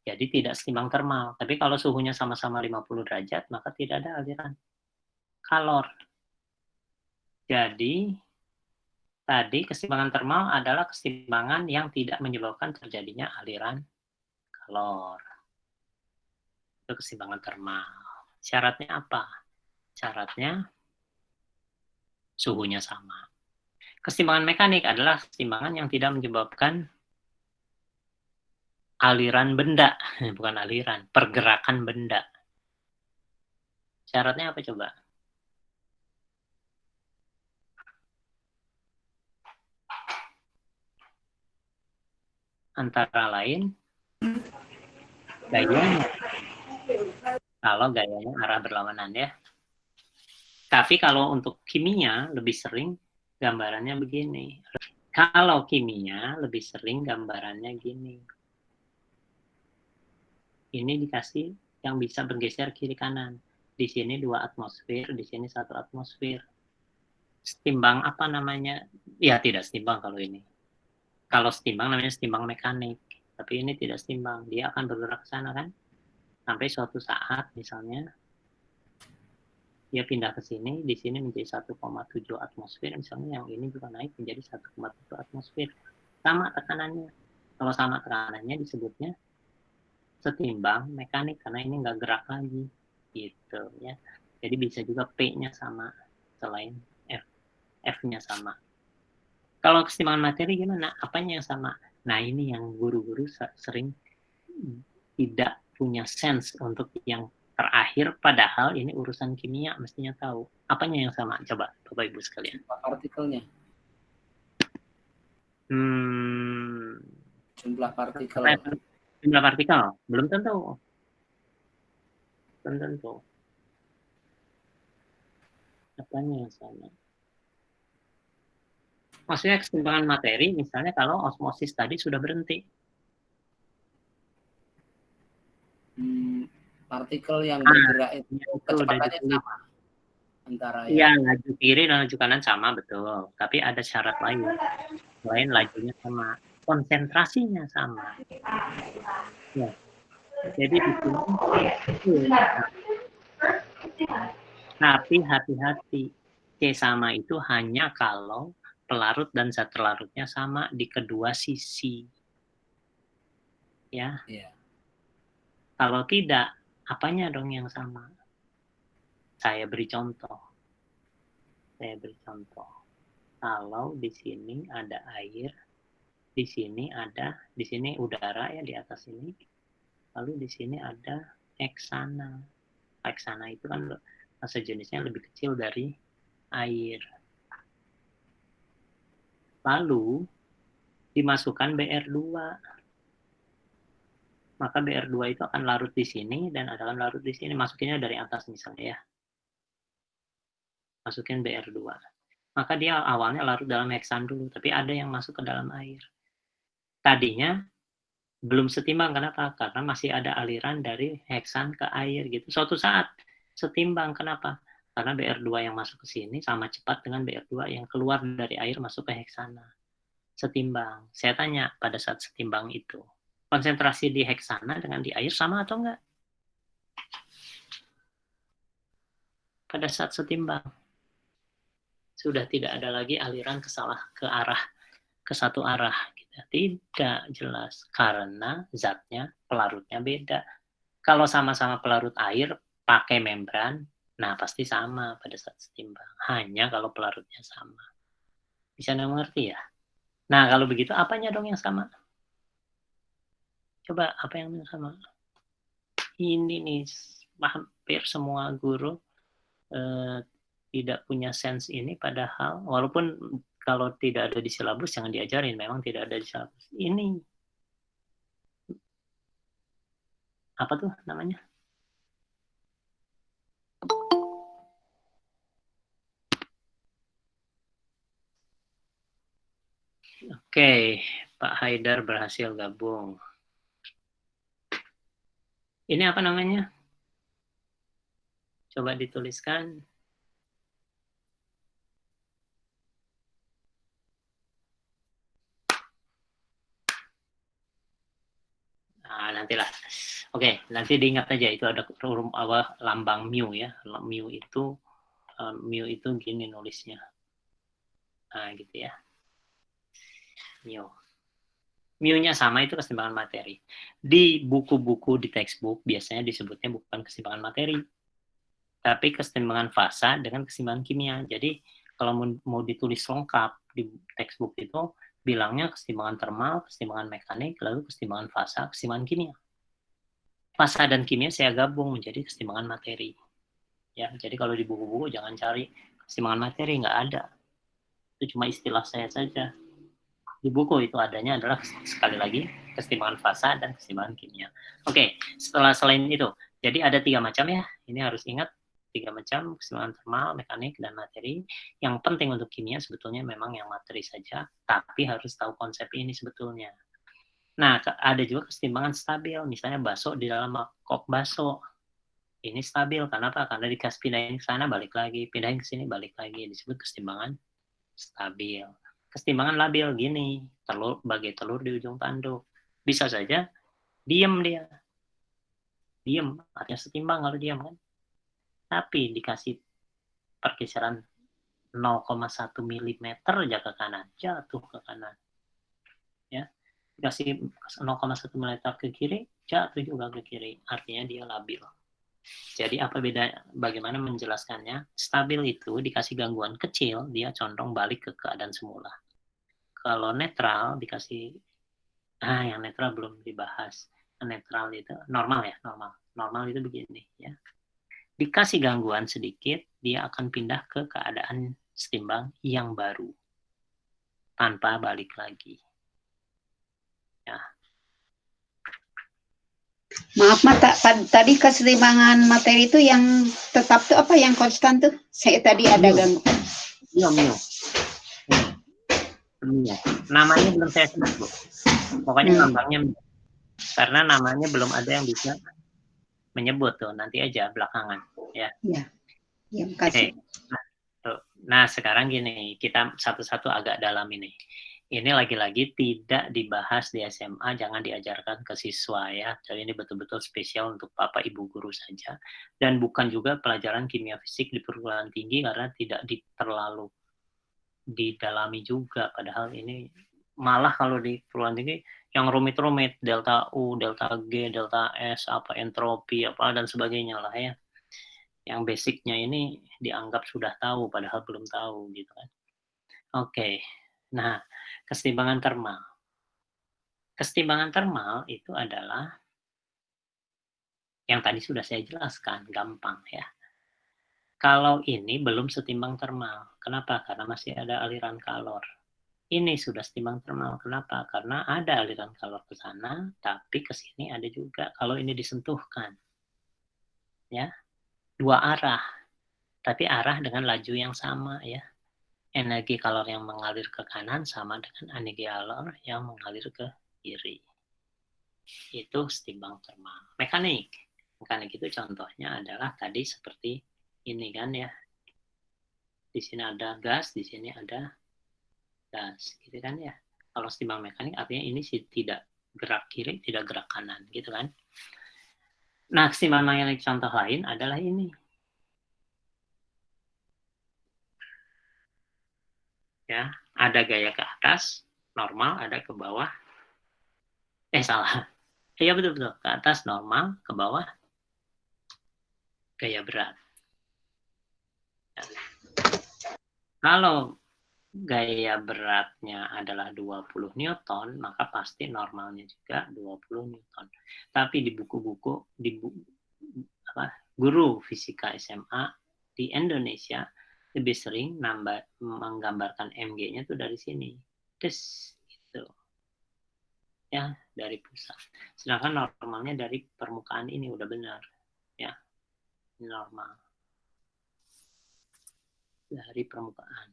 Jadi tidak setimbang termal. Tapi kalau suhunya sama-sama 50 derajat, maka tidak ada aliran kalor. Jadi tadi kesetimbangan termal adalah kesetimbangan yang tidak menyebabkan terjadinya aliran kalor. Itu kesetimbangan termal. Syaratnya apa? Syaratnya suhunya sama. Kesetimbangan mekanik adalah kesetimbangan yang tidak menyebabkan aliran benda, bukan aliran, pergerakan benda. Syaratnya apa coba? Antara lain gayanya. Kalau gayanya arah berlawanan ya. Tapi kalau untuk kimia lebih sering gambarannya begini. Kalau kimia lebih sering gambarannya gini. Ini dikasih yang bisa bergeser kiri kanan. Di sini 2 atmosfer, di sini 1 atmosfer. Setimbang apa namanya? Ya tidak setimbang kalau ini. Kalau setimbang namanya setimbang mekanik. Tapi ini tidak setimbang. Dia akan bergerak ke sana kan? Sampai suatu saat misalnya dia pindah ke sini, di sini menjadi 1,7 atmosfer, misalnya yang ini juga naik menjadi 1,7 atmosfer. Sama tekanannya. Kalau sama tekanannya disebutnya setimbang mekanik, karena ini nggak gerak lagi. Gitu ya. Jadi bisa juga P-nya sama, selain F-nya sama. Kalau kesetimbangan materi gimana? Apanya yang sama? Nah ini yang guru-guru sering tidak punya sense untuk yang terakhir, padahal ini urusan kimia mestinya tahu. Apanya yang sama? Coba Bapak Ibu sekalian. Partikelnya. Jumlah partikel. Jumlah partikel? Belum tentu. Belum tentu. Apanya yang sama? Maksudnya keseimbangan materi, misalnya kalau osmosis tadi sudah berhenti. Partikel yang bergerak itu kecepatannya ditulis. sama antara Iya, yang laju kiri dan laju kanan sama, betul. Tapi ada syarat lain. Selain lajunya sama, konsentrasinya sama. Ya. Jadi di sini, tapi hati-hati. C sama itu hanya kalau pelarut dan zat larutnya sama di kedua sisi. Ya. Iya. Kalau tidak, apanya dong yang sama? Saya beri contoh. Kalau di sini ada air, di sini udara ya di atas ini. Lalu di sini ada heksana. Heksana itu kan sejenisnya lebih kecil dari air. Lalu dimasukkan BR2. Maka BR2 itu akan larut di sini dan akan larut di sini. Masukinnya dari atas misalnya ya. Masukin BR2. Maka dia awalnya larut dalam heksan dulu, tapi ada yang masuk ke dalam air. Tadinya belum setimbang, kenapa? Karena masih ada aliran dari heksan ke air gitu. Suatu saat setimbang, kenapa? Karena BR2 yang masuk ke sini sama cepat dengan BR2 yang keluar dari air masuk ke heksana. Setimbang. Saya tanya pada saat setimbang itu, konsentrasi di heksana dengan di air sama atau enggak? Pada saat setimbang. Sudah tidak ada lagi aliran ke satu arah. Tidak jelas karena zatnya pelarutnya beda. Kalau sama-sama pelarut air pakai membran, nah pasti sama pada saat setimbang. Hanya kalau pelarutnya sama. Bisa mengerti ya? Nah kalau begitu apanya dong yang sama? Coba apa yang sama? Ini nih hampir semua guru tidak punya sense ini, padahal walaupun kalau tidak ada di silabus jangan diajarin, memang tidak ada di silabus. Ini apa tuh namanya? Oke, Pak Haidar berhasil gabung. Ini apa namanya? Coba dituliskan. Nah, nantilah. Oke, nanti diingat aja itu ada lambang mu ya. Mu itu gini nulisnya. Nah, gitu ya. Mu. Mu-nya sama itu keseimbangan materi. Di buku-buku di textbook biasanya disebutnya bukan keseimbangan materi, tapi keseimbangan fasa dengan keseimbangan kimia. Jadi kalau mau ditulis lengkap di textbook itu bilangnya keseimbangan termal, keseimbangan mekanik, lalu keseimbangan fasa, keseimbangan kimia. Fasa dan kimia saya gabung menjadi keseimbangan materi. Ya, jadi kalau di buku-buku jangan cari keseimbangan materi, nggak ada. Itu cuma istilah saya saja. Di buku itu adanya adalah sekali lagi keseimbangan fasa dan keseimbangan kimia. Oke, selain itu, jadi ada 3 macam ya. Ini harus ingat 3 macam, keseimbangan termal, mekanik, dan materi. Yang penting untuk kimia sebetulnya memang yang materi saja, tapi harus tahu konsep ini sebetulnya. Nah, ada juga keseimbangan stabil, misalnya bakso di dalam mangkok bakso. Ini stabil, kenapa? Karena dikasih pindahin ke sana, balik lagi, pindahin ke sini, balik lagi. Disebut keseimbangan stabil. Keseimbangan labil gini, bagai telur di ujung tanduk. Bisa saja diam dia. Diam, artinya setimbang kalau diam kan. Tapi dikasih pergeseran 0,1 mm aja ke kanan, jatuh ke kanan. Ya. Dikasih 0,1 mm ke kiri, jatuh juga ke kiri. Artinya dia labil. Jadi apa beda? Bagaimana menjelaskannya? Stabil itu dikasih gangguan kecil, dia condong balik ke keadaan semula. Kalau netral dikasih, yang netral belum dibahas. Netral itu normal ya, normal. Normal itu begini ya. Dikasih gangguan sedikit, dia akan pindah ke keadaan setimbang yang baru tanpa balik lagi. Ya. Maaf, tadi kesetimbangan materi itu yang tetap tuh apa, yang konstan tuh? Saya tadi ada ganggu. Mu. Namanya belum saya sebut, Bu. Pokoknya lambangnya mu. Karena namanya belum ada yang bisa menyebut tuh, nanti aja belakangan, ya. Ya, makasih. Nah, sekarang gini, kita satu-satu agak dalam ini. Ini lagi-lagi tidak dibahas di SMA, jangan diajarkan ke siswa ya. Jadi ini betul-betul spesial untuk Bapak Ibu guru saja. Dan bukan juga pelajaran kimia fisik di perguruan tinggi karena tidak terlalu didalami juga. Padahal ini malah kalau di perguruan tinggi yang rumit-rumit, delta U, delta G, delta S, apa entropi, apa dan sebagainya lah ya. Yang basicnya ini dianggap sudah tahu, padahal belum tahu gitu kan. Oke. Nah, kesetimbangan termal. Kesetimbangan termal itu adalah yang tadi sudah saya jelaskan, gampang ya. Kalau ini belum setimbang termal. Kenapa? Karena masih ada aliran kalor. Ini sudah setimbang termal. Kenapa? Karena ada aliran kalor ke sana, tapi ke sini ada juga. Kalau ini disentuhkan, ya, dua arah, tapi arah dengan laju yang sama ya. Energi kalor yang mengalir ke kanan sama dengan energi kalor yang mengalir ke kiri. Itu setimbang termal. Mekanik itu contohnya adalah tadi seperti ini kan ya. Di sini ada gas, di sini ada gas, gitu kan ya. Kalau setimbang mekanik artinya ini tidak gerak kiri, tidak gerak kanan, gitu kan. Nah, setimbang mekanik contoh lain adalah ini. Ya, ada gaya ke atas, normal, ada ke bawah. Salah. Iya betul-betul, ke atas normal, ke bawah gaya berat. Ya. Kalau gaya beratnya adalah 20 Newton, maka pasti normalnya juga 20 Newton. Tapi di buku-buku, guru fisika SMA di Indonesia lebih sering menggambarkan mg-nya tuh dari sini. Gitu. Ya, dari pusat. Sedangkan normalnya dari permukaan ini udah benar. Ya, ini normal. Dari permukaan.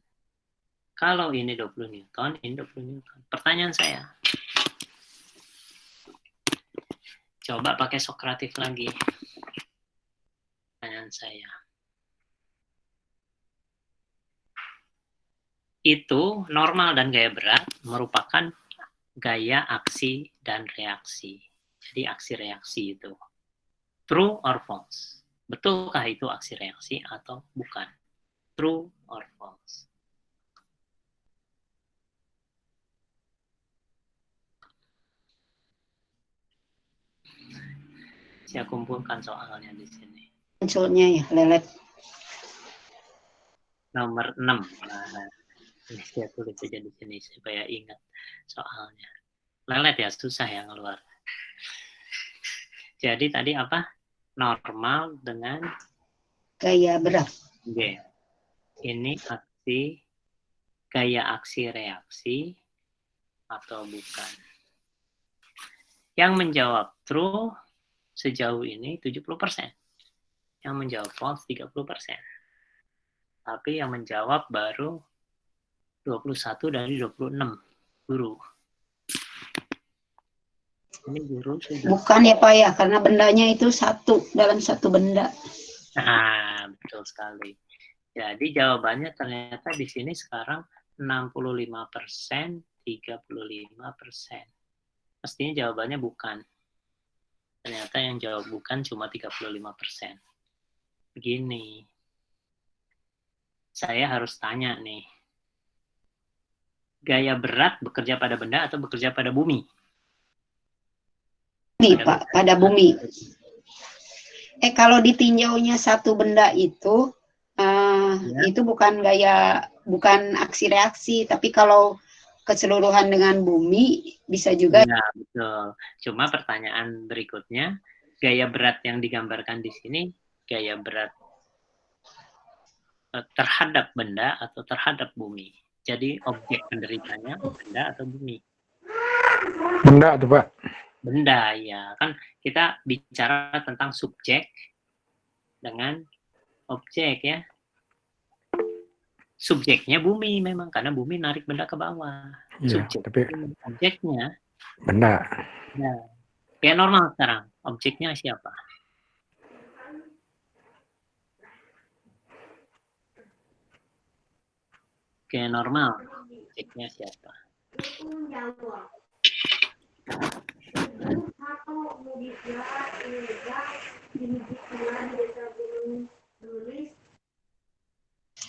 Kalau ini 20 Newton, ini 20 Newton. Pertanyaan saya. Coba pakai Sokratif lagi. Pertanyaan saya. Itu normal dan gaya berat merupakan gaya aksi dan reaksi. Jadi aksi reaksi itu. True or false? Betulkah itu aksi reaksi atau bukan? True or false? Saya kumpulkan soalnya di sini. Munculnya ya, lelet. Nomor 6. Nah, ini saya tulis aja di sini supaya ingat soalnya. Lelet ya, susah ya ngeluar. Jadi tadi apa? Normal dengan Gaya berat. G. Ini aksi, gaya aksi reaksi atau bukan? Yang menjawab true sejauh ini 70%. Yang menjawab false 30%. Tapi yang menjawab baru 21 dari 26 guru. Ini guru sudah. Bukan ya Pak ya, karena bendanya itu satu dalam satu benda. Nah, betul sekali. Jadi jawabannya ternyata di sini sekarang 65%, 35%. Pastinya jawabannya bukan. Ternyata yang jawab bukan cuma 35%. Begini. Saya harus tanya nih. Gaya berat bekerja pada benda atau bekerja pada bumi? Bumi, Pak, pada bumi. Kalau ditinjaunya satu benda itu, itu bukan aksi reaksi, tapi kalau keseluruhan dengan bumi bisa juga. Ya, betul. Cuma pertanyaan berikutnya, gaya berat yang digambarkan di sini, gaya berat terhadap benda atau terhadap bumi. Jadi objek penderitanya benda atau bumi? Benda tuh Pak. benda ya. Kan kita bicara tentang subjek dengan objek ya. Subjeknya bumi memang karena bumi narik benda ke bawah. Iya, Subjek tapi objeknya benda. ya. Kayak normal sekarang. Objeknya siapa? Kayak normal. Objeknya siapa?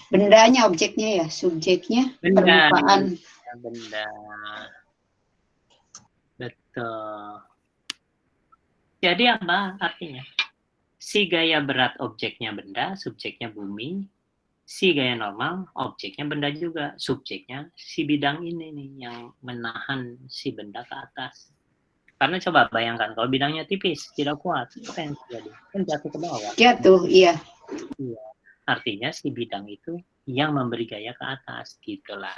Bendanya, objeknya ya, subjeknya, Benda. permukaan. Benda. Betul. Jadi apa artinya? Si gaya berat objeknya benda, subjeknya bumi. Si gaya normal objeknya benda juga, subjeknya si bidang ini nih yang menahan si benda ke atas. Karena coba bayangkan kalau bidangnya tipis, tidak kuat, apa yang terjadi? Kan jatuh ke bawah. Jatuh, iya. Iya. Artinya si bidang itu yang memberi gaya ke atas, gitulah.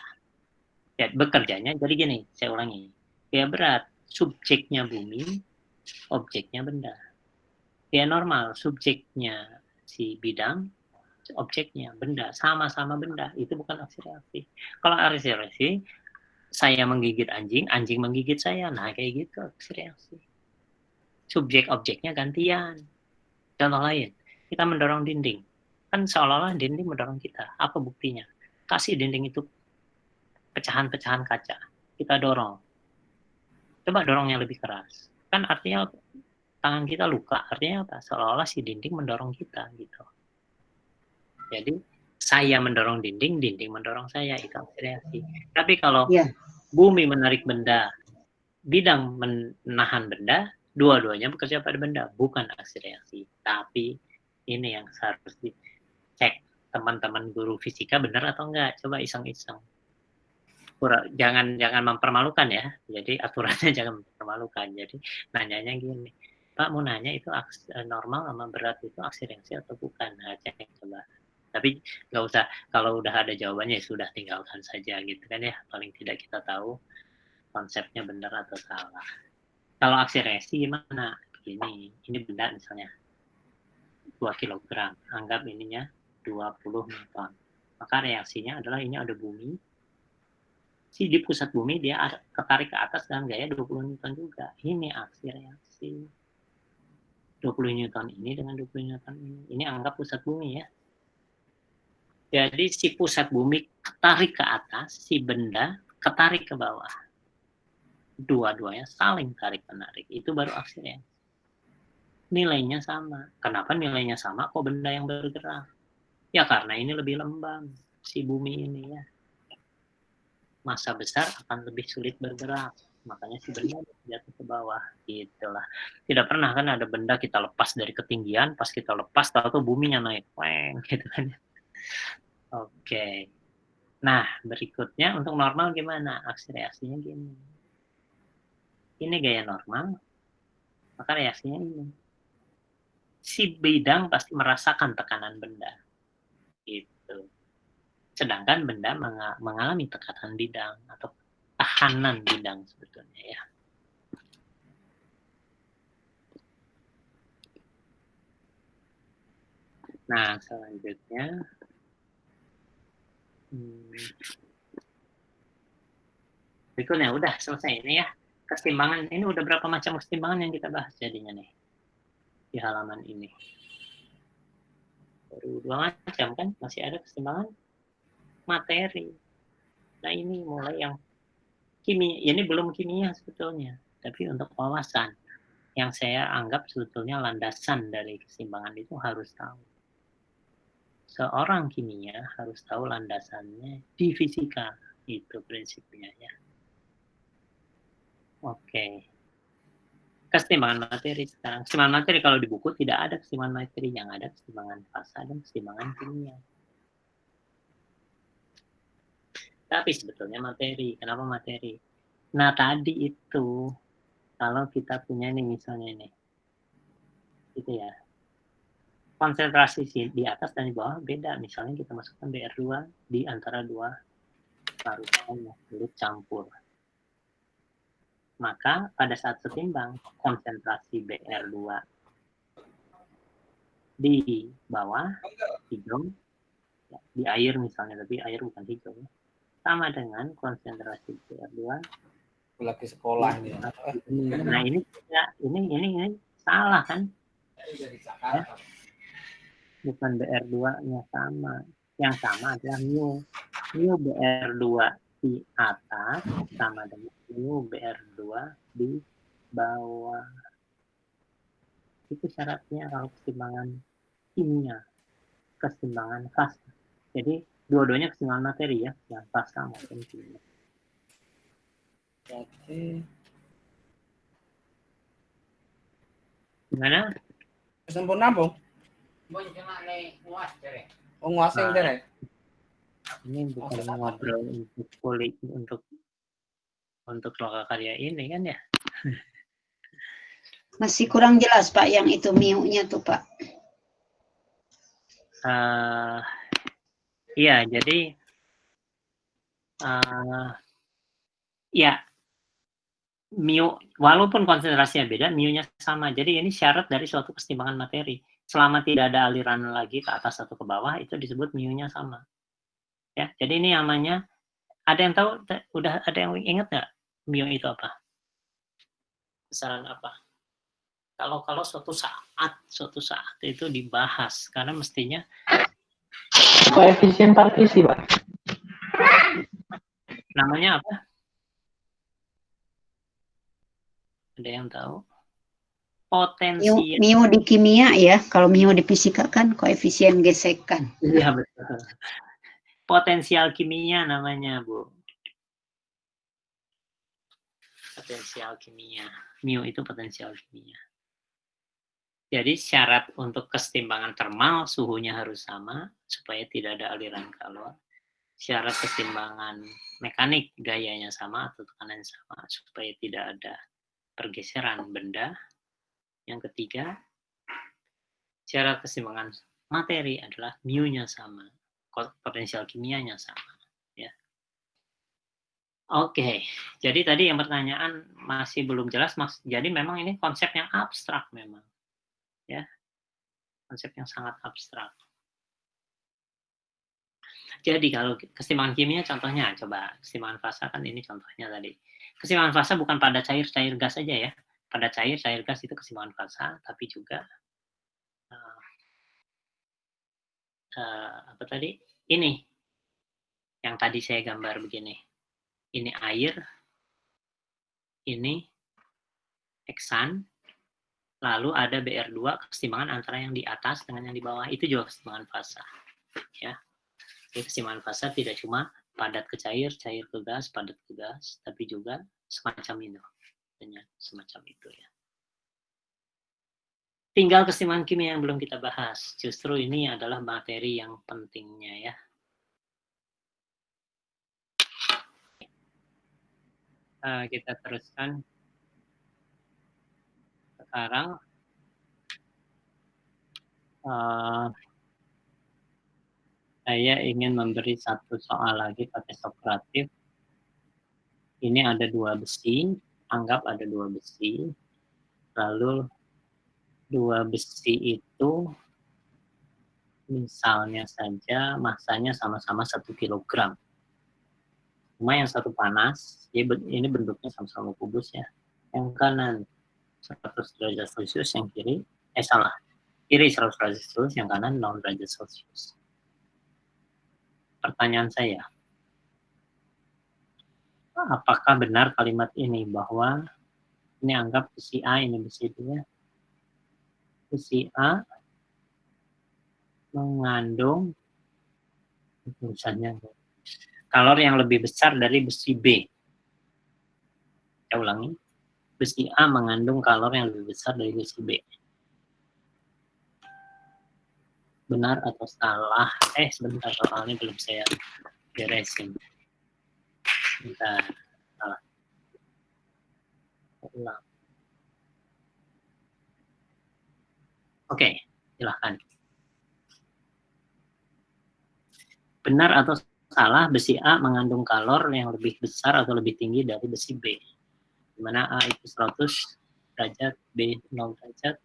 Ya, bekerjanya jadi gini, saya ulangi. Gaya berat, subjeknya bumi, objeknya benda. Gaya normal, subjeknya si bidang, objeknya benda, sama-sama benda. Itu bukan aksi reaksi. Kalau aksi reaksi, saya menggigit anjing, anjing menggigit saya. Nah, kayak gitu aksi reaksi. Subjek objeknya gantian. Contoh lain, kita mendorong dinding. Kan seolah-olah dinding mendorong kita. Apa buktinya? Kasih dinding itu pecahan-pecahan kaca. Kita dorong. Coba dorongnya lebih keras. Kan artinya tangan kita luka. Artinya apa? Seolah-olah si dinding mendorong kita gitu. Jadi saya mendorong dinding, dinding mendorong saya. Itu aksi reaksi. Tapi kalau bumi menarik benda, bidang menahan benda, dua-duanya bekerja pada benda. Bukan aksi reaksi. Tapi ini yang harus dicek teman-teman guru fisika benar atau enggak. Coba iseng-iseng. Jangan mempermalukan ya. Jadi aturannya jangan mempermalukan. Jadi nanyanya gini, Pak mau nanya itu normal sama berat itu aksi reaksi atau bukan? Nah, cek coba. Tapi nggak usah, kalau udah ada jawabannya ya sudah tinggalkan saja gitu kan ya. Paling tidak kita tahu konsepnya benar atau salah. Kalau aksi reaksi gimana? Begini, ini benda misalnya 2 kg, anggap ininya 20 Newton. Maka reaksinya adalah ini ada bumi, di pusat bumi dia ketarik ke atas dengan gaya 20 Newton juga. Ini aksi reaksi. 20 Newton ini dengan 20 Newton ini. Ini anggap pusat bumi ya. Jadi si pusat bumi ketarik ke atas, si benda ketarik ke bawah. Dua-duanya saling tarik-menarik. Itu baru aksi reaksi. Nilainya sama. Kenapa nilainya sama? Kok benda yang bergerak? Ya karena ini lebih lembang. Si bumi ini ya. Massa besar akan lebih sulit bergerak. Makanya si benda jatuh ke bawah. Gitulah. Tidak pernah kan ada benda kita lepas dari ketinggian, pas kita lepas tahu buminya naik. Weng, gitu kan. Oke. Nah, berikutnya untuk normal gimana? Aksi reaksinya gini. Ini gaya normal, maka reaksinya ini. Si bidang pasti merasakan tekanan benda. Gitu. Sedangkan benda mengalami tekanan bidang atau tahanan bidang sebetulnya ya. Nah, selanjutnya berikutnya udah selesai ini ya. Kesetimbangan ini udah berapa macam kesetimbangan yang kita bahas jadinya nih di halaman ini. Baru 2 macam kan, masih ada kesetimbangan materi. Nah ini mulai yang kimia, ini belum kimia sebetulnya, tapi untuk wawasan yang saya anggap sebetulnya landasan dari keseimbangan itu harus tahu. Seorang kimia harus tahu landasannya di fisika, itu prinsipnya ya. Oke. Kesetimbangan materi sekarang. Kesetimbangan materi kalau di buku tidak ada kesetimbangan materi, yang ada kesetimbangan fasa dan kesetimbangan kimia. Tapi sebetulnya materi. Kenapa materi? Nah tadi itu kalau kita punya nih misalnya ini, gitu ya. Konsentrasi di atas dan di bawah beda. Misalnya kita masukkan BR2 di antara 2 larutan yang sulit campur. Maka pada saat setimbang konsentrasi Br2 di bawah hijau, ya, di air misalnya, tapi air bukan hijau, ya, sama dengan konsentrasi Br2 Lagi sekolah ini. Nah ini salah kan? Ya? Bukan BR2-nya sama. Yang sama adalah mu. Mu BR2 di atas sama dengan mu BR2 di bawah. Itu syaratnya kalau keseimbangan kimia, keseimbangan fasa. Jadi dua-duanya keseimbangan materi ya, yang fasa maupun kimia. Jadi Gimana? sempurna, Bung. Oh, nguasin deh. Ini bukan ngobrol untuk untuk lokakarya ini kan ya? Masih kurang jelas Pak yang itu miunya tuh Pak. Iya, jadi ya mu walaupun konsentrasinya beda, mu-nya sama. Jadi ini syarat dari suatu keseimbangan materi. Selama tidak ada aliran lagi ke atas atau ke bawah, itu disebut mu-nya sama. Ya, jadi ini namanya, ada yang tahu, udah ada yang ingat nggak mu itu apa? Besaran apa? Kalau suatu saat itu dibahas, karena mestinya Koefisien partisi, Pak. namanya apa? Ada yang tahu? Potensi. Mu di kimia ya, kalau mu di fisika kan koefisien gesekan. Iya betul. Potensial kimia namanya, Bu. Potensial kimia. Mu itu potensial kimia. Jadi syarat untuk keseimbangan termal suhunya harus sama supaya tidak ada aliran kalor. Syarat keseimbangan mekanik gayanya sama atau tekanan sama supaya tidak ada pergeseran benda. Yang ketiga, syarat keseimbangan materi adalah mu-nya sama, potensial kimianya sama. Ya. Oke, jadi tadi yang pertanyaan masih belum jelas, Mas. Jadi memang ini konsep yang abstrak memang. Ya, konsep yang sangat abstrak. Jadi kalau keseimbangan kimia contohnya, coba keseimbangan fasa kan ini contohnya tadi. Keseimbangan fasa bukan pada cair gas saja ya. Pada cair gas itu keseimbangan fasa, tapi juga apa tadi? Ini yang tadi saya gambar begini. Ini air, ini heksan, lalu ada BR2, keseimbangan antara yang di atas dengan yang di bawah. Itu juga keseimbangan fasa. Ya. Jadi keseimbangan fasa tidak cuma padat ke cair, cair ke gas, padat ke gas, tapi juga semacam itu. Semacam itu ya. Tinggal keseimbangan kimia yang belum kita bahas. Justru ini adalah materi yang pentingnya ya. Kita teruskan. Sekarang saya ingin memberi satu soal lagi pakai Sokratif. Ini ada 2 besi, anggap ada 2 besi, lalu 2 besi itu misalnya saja masanya sama-sama 1 kilogram. Cuma yang satu panas, ini bentuknya sama-sama kubus ya. Yang kanan 100 derajat Celcius, yang kiri, kiri 100 derajat Celcius, yang kanan 0 derajat Celcius. Pertanyaan saya, apakah benar kalimat ini bahwa ini anggap besi A, ini besi B ya. Besi A mengandung misalnya kalor yang lebih besar dari besi B. Saya ulangi, besi A mengandung kalor yang lebih besar dari besi B. Benar atau salah? Sebentar, soalnya belum saya beresin. Bentar, salah. Ulang. Oke, silahkan. Benar atau salah besi A mengandung kalor yang lebih besar atau lebih tinggi dari besi B? di mana A itu 100 derajat, B 0 derajat,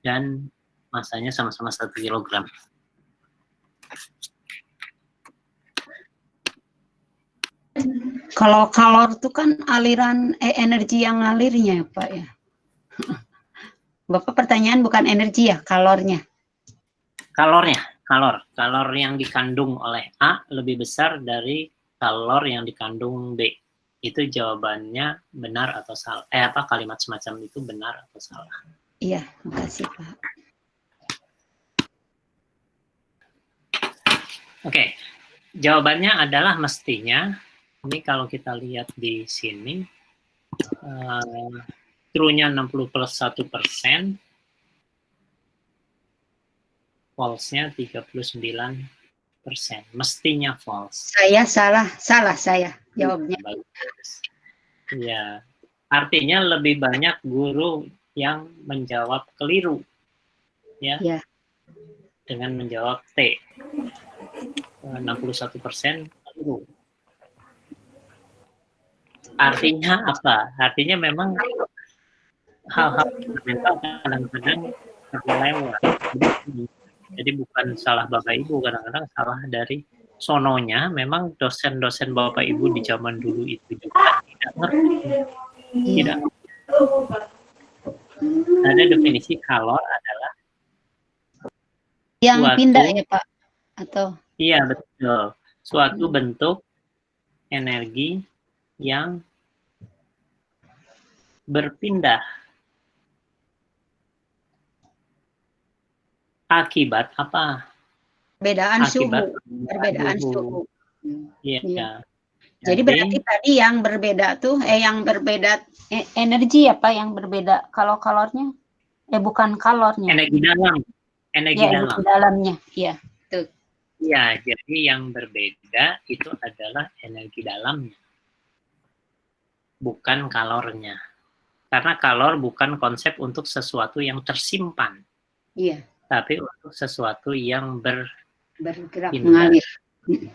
dan masanya sama-sama 1 kilogram. Kalau kalor itu kan aliran energi yang ngalirnya ya Pak ya. Bapak pertanyaan bukan energi ya, kalornya. Kalor yang dikandung oleh A lebih besar dari kalor yang dikandung B. Itu jawabannya benar atau salah? Kalimat semacam itu benar atau salah? Iya, makasih Pak. Oke, jawabannya adalah mestinya, ini kalau kita lihat di sini, true-nya 60+1%, false-nya 39%. Mestinya false. Saya salah saya jawabnya. Ya, artinya lebih banyak guru yang menjawab keliru, ya, Ya. dengan menjawab T. 61% keliru. Artinya apa? Artinya memang hal-hal fundamental kadang-kadang terlewat. Jadi bukan salah Bapak Ibu, kadang-kadang salah dari sononya. Memang dosen-dosen Bapak Ibu di zaman dulu itu juga tidak ngerti. Tidak. Ada definisi kalor adalah Yang suatu, pindah ya Pak? Atau? Iya, betul. Suatu bentuk energi yang berpindah akibat apa? Perbedaan Akibat perbedaan suhu. Iya. Iya. Jadi berarti tadi yang berbeda tuh, yang berbeda energi ya Pak, yang berbeda. Kalau kalornya, bukan kalornya. Energi dalam. Energi Ya, dalam. energi dalamnya. Iya. Ya, jadi yang berbeda itu adalah energi dalamnya. Bukan kalornya. Karena kalor bukan konsep untuk sesuatu yang tersimpan. Iya. Tapi untuk sesuatu yang Bergerak, pindah. mengalir.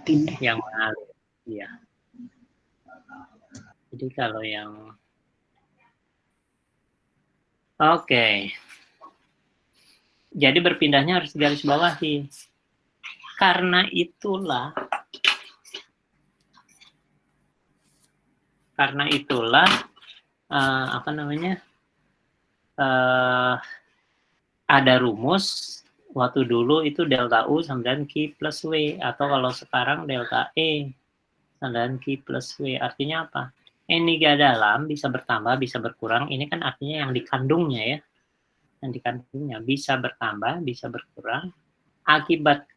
Pindah. Yang mengalir. Iya. Jadi kalau yang oke. Jadi berpindahnya harus garis bawahi. Karena itulah ada rumus waktu dulu itu delta U 9Q plus W, atau kalau sekarang delta E 9Q plus W. Artinya apa? Energi dalam bisa bertambah, bisa berkurang. Ini kan artinya yang dikandungnya ya. Yang dikandungnya bisa bertambah, bisa berkurang. Akibat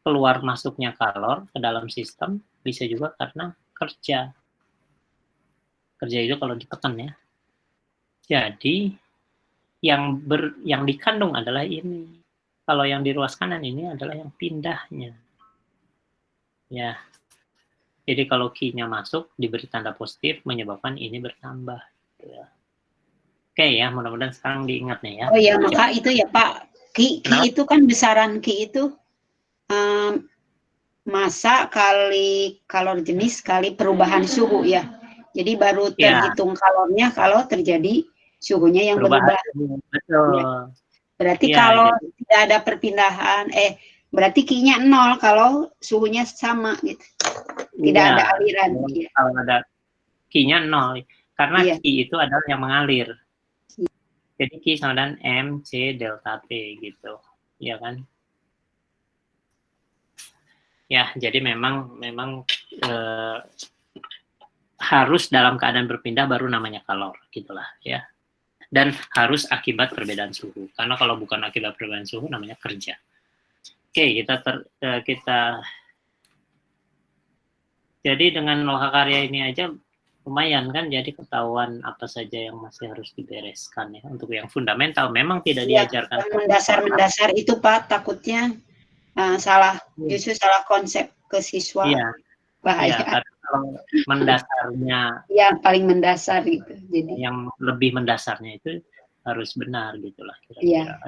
keluar masuknya kalor ke dalam sistem, bisa juga karena kerja. Kerja itu kalau ditekan ya. Jadi yang dikandung adalah ini. Kalau yang di ruas kanan ini adalah yang pindahnya. Ya. Jadi kalau Q-nya masuk diberi tanda positif menyebabkan ini bertambah. Ya. Oke ya, mudah-mudahan sekarang diingat nih ya. Oh ya, maka itu ya Pak, Q itu kan besaran Q itu massa kali kalor jenis kali perubahan suhu ya. Jadi baru terhitung kalornya kalau terjadi suhunya yang berubah. Betul. Ya. Berarti kalau tidak ada perpindahan, berarti Q-nya 0 kalau suhunya sama gitu. Tidak ada aliran. Kalau ada Q-nya 0, karena Q itu adalah yang mengalir. Jadi Q sama dengan M, C, delta T gitu. Ya kan? Ya, jadi memang harus dalam keadaan berpindah baru namanya kalor, gitulah ya. Dan harus akibat perbedaan suhu. Karena kalau bukan akibat perbedaan suhu namanya kerja. Oke, kita jadi dengan lohakarya ini aja lumayan kan, jadi ketahuan apa saja yang masih harus dibereskan ya. Untuk yang fundamental memang tidak diajarkan. Mendasar itu Pak, takutnya justru salah konsep ke siswa. Iya. Bahaya. Iya, kalau mendasarnya yang paling mendasar gitu. Jadi yang lebih mendasarnya itu harus benar gitulah kira-kira.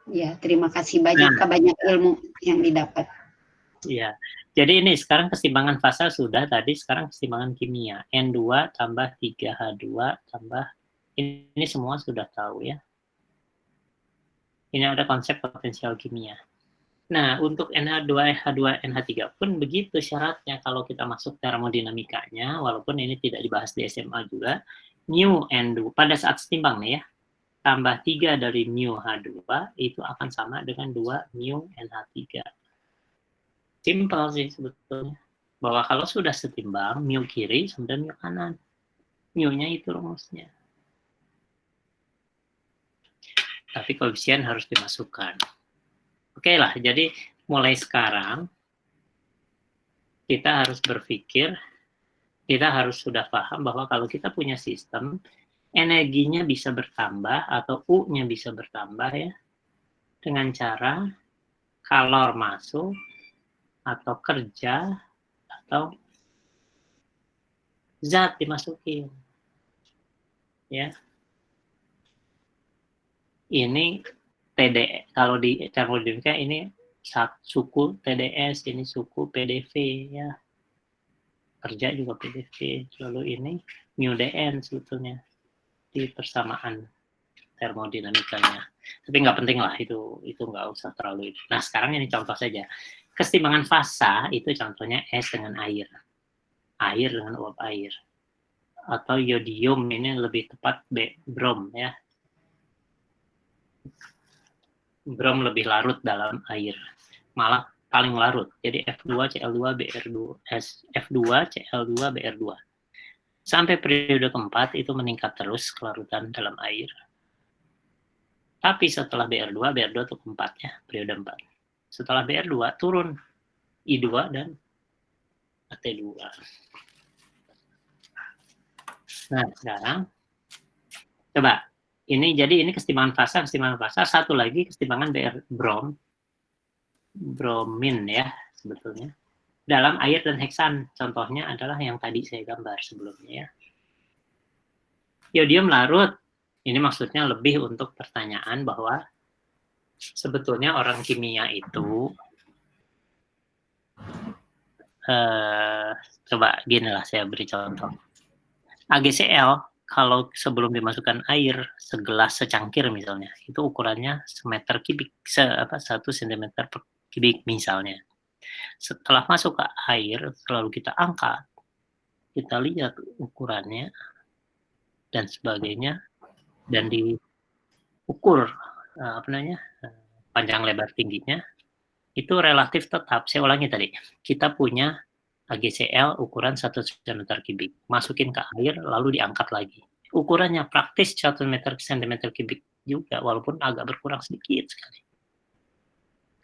Iya. Terima kasih banyak ilmu yang didapat. Ya, jadi ini sekarang keseimbangan fasa sudah tadi, sekarang keseimbangan kimia. N2 tambah 3H2 tambah, ini semua sudah tahu ya. Ini ada konsep potensial kimia. Nah, untuk NH2, H2, NH3 pun begitu syaratnya kalau kita masuk termodinamikanya, walaupun ini tidak dibahas di SMA juga, mu N2, pada saat setimbang nih ya, tambah 3 dari mu H2, itu akan sama dengan 2 mu NH3. Simpel sih sebetulnya. Bahwa kalau sudah setimbang, mu kiri sama mu kanan. Mu-nya itu rumusnya. Tapi koefisien harus dimasukkan. Oke lah, jadi mulai sekarang kita harus berpikir, kita harus sudah paham bahwa kalau kita punya sistem, energinya bisa bertambah atau U-nya bisa bertambah ya, dengan cara kalor masuk, atau kerja, atau zat dimasukin. Ya. Ini TD, kalau di termodinamika ini suku TDS, ini suku PDV ya. Kerja juga PDV. Lalu ini mu DN sebetulnya di persamaan termodinamikanya. Tapi nggak penting lah, itu nggak usah terlalu. Nah sekarang ini contoh saja. Keseimbangan fasa itu contohnya es dengan air. Air dengan uap air. Atau yodium, ini lebih tepat brom ya. Brom lebih larut dalam air. Malah paling larut. Jadi F2 Cl2 Br2 F2 Cl2 Br2. Sampai periode keempat itu meningkat terus kelarutan dalam air. Tapi setelah Br2 itu keempat ya, periode 4. Setelah Br2 turun I2 dan At2. Nah, sekarang coba ini, jadi ini keseimbangan fasa, satu lagi keseimbangan bromin ya sebetulnya dalam air dan heksan. Contohnya adalah yang tadi saya gambar sebelumnya ya. Yodium larut. Ini maksudnya lebih untuk pertanyaan bahwa sebetulnya orang kimia itu coba gini lah, saya beri contoh. AgCl kalau sebelum dimasukkan air segelas secangkir misalnya, itu ukurannya semeter kubik, 1 cm per kubik misalnya. Setelah masuk ke air, selalu kita angkat, kita lihat ukurannya dan sebagainya, dan diukur panjang lebar tingginya, itu relatif tetap. Saya ulangi tadi, kita punya AgCl ukuran 1 cm kubik, masukin ke air lalu diangkat lagi. Ukurannya praktis 1 cm kubik juga, walaupun agak berkurang sedikit sekali.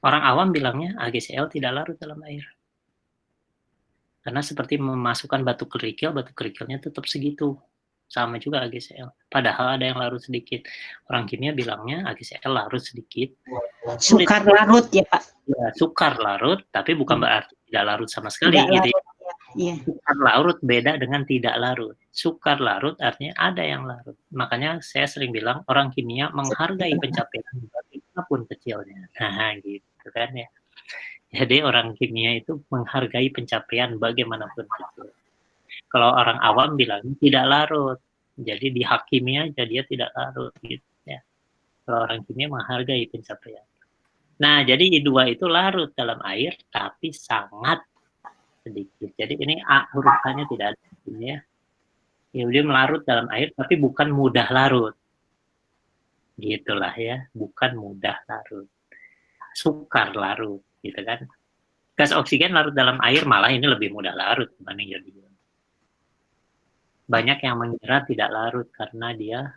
Orang awam bilangnya AgCl tidak larut dalam air. Karena seperti memasukkan batu kerikilnya tetap segitu. Sama juga AgCl. Padahal ada yang larut sedikit. Orang kimia bilangnya AgCl larut sedikit. Sukar larut ya Pak? Ya, sukar larut, tapi bukan berarti tidak larut sama sekali. Tidak gitu. Ya. Sukar larut beda dengan tidak larut. Sukar larut artinya ada yang larut. Makanya saya sering bilang orang kimia menghargai pencapaian bagaimanapun kecilnya. Nah, gitu kan ya. Jadi orang kimia itu menghargai pencapaian bagaimanapun kecil. Kalau orang awam bilang tidak larut. Jadi di hak kimia aja dia tidak larut gitu ya. Kalau orang kimia menghargai pencapaian. Nah, jadi I2 itu larut dalam air tapi sangat sedikit. Jadi ini huruf A-nya tidak ada ini ya. Dia melarut dalam air tapi bukan mudah larut. Gitulah ya, bukan mudah larut. Sukar larut, gitu kan. Gas oksigen larut dalam air malah ini lebih mudah larut dibanding yodium. Banyak yang mengira tidak larut karena dia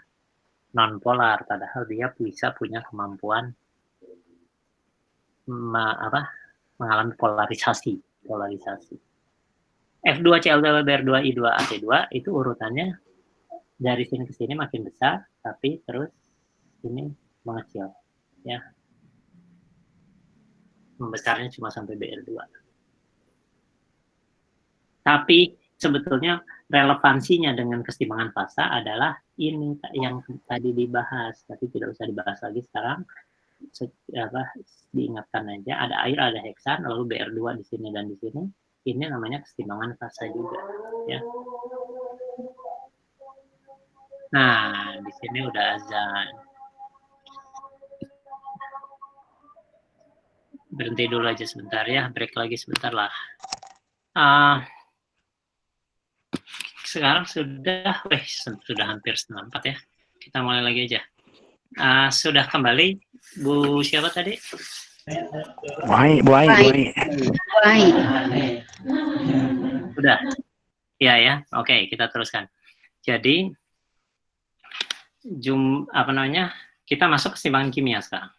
nonpolar, padahal dia bisa punya kemampuan mengalami polarisasi. F2Cl2 Br2 I2 At2 itu urutannya dari sini ke sini makin besar, tapi terus ini mengecil, ya. Membesarnya cuma sampai Br2. Tapi sebetulnya relevansinya dengan keseimbangan fasa adalah ini yang tadi dibahas, tapi tidak usah dibahas lagi sekarang. diingatkan aja, ada air, ada heksan, lalu Br2 di sini dan di sini. Ini namanya kesetimbangan fasa juga, ya. Nah, di sini udah azan. Berhenti dulu aja sebentar ya, break lagi sebentar lah. Sekarang sudah hampir 3:30 ya. Kita mulai lagi aja. Sudah kembali, Bu siapa tadi? Bu Ai. Udah. Ya. Oke, kita teruskan. Jadi kita masuk kesetimbangan kimia sekarang.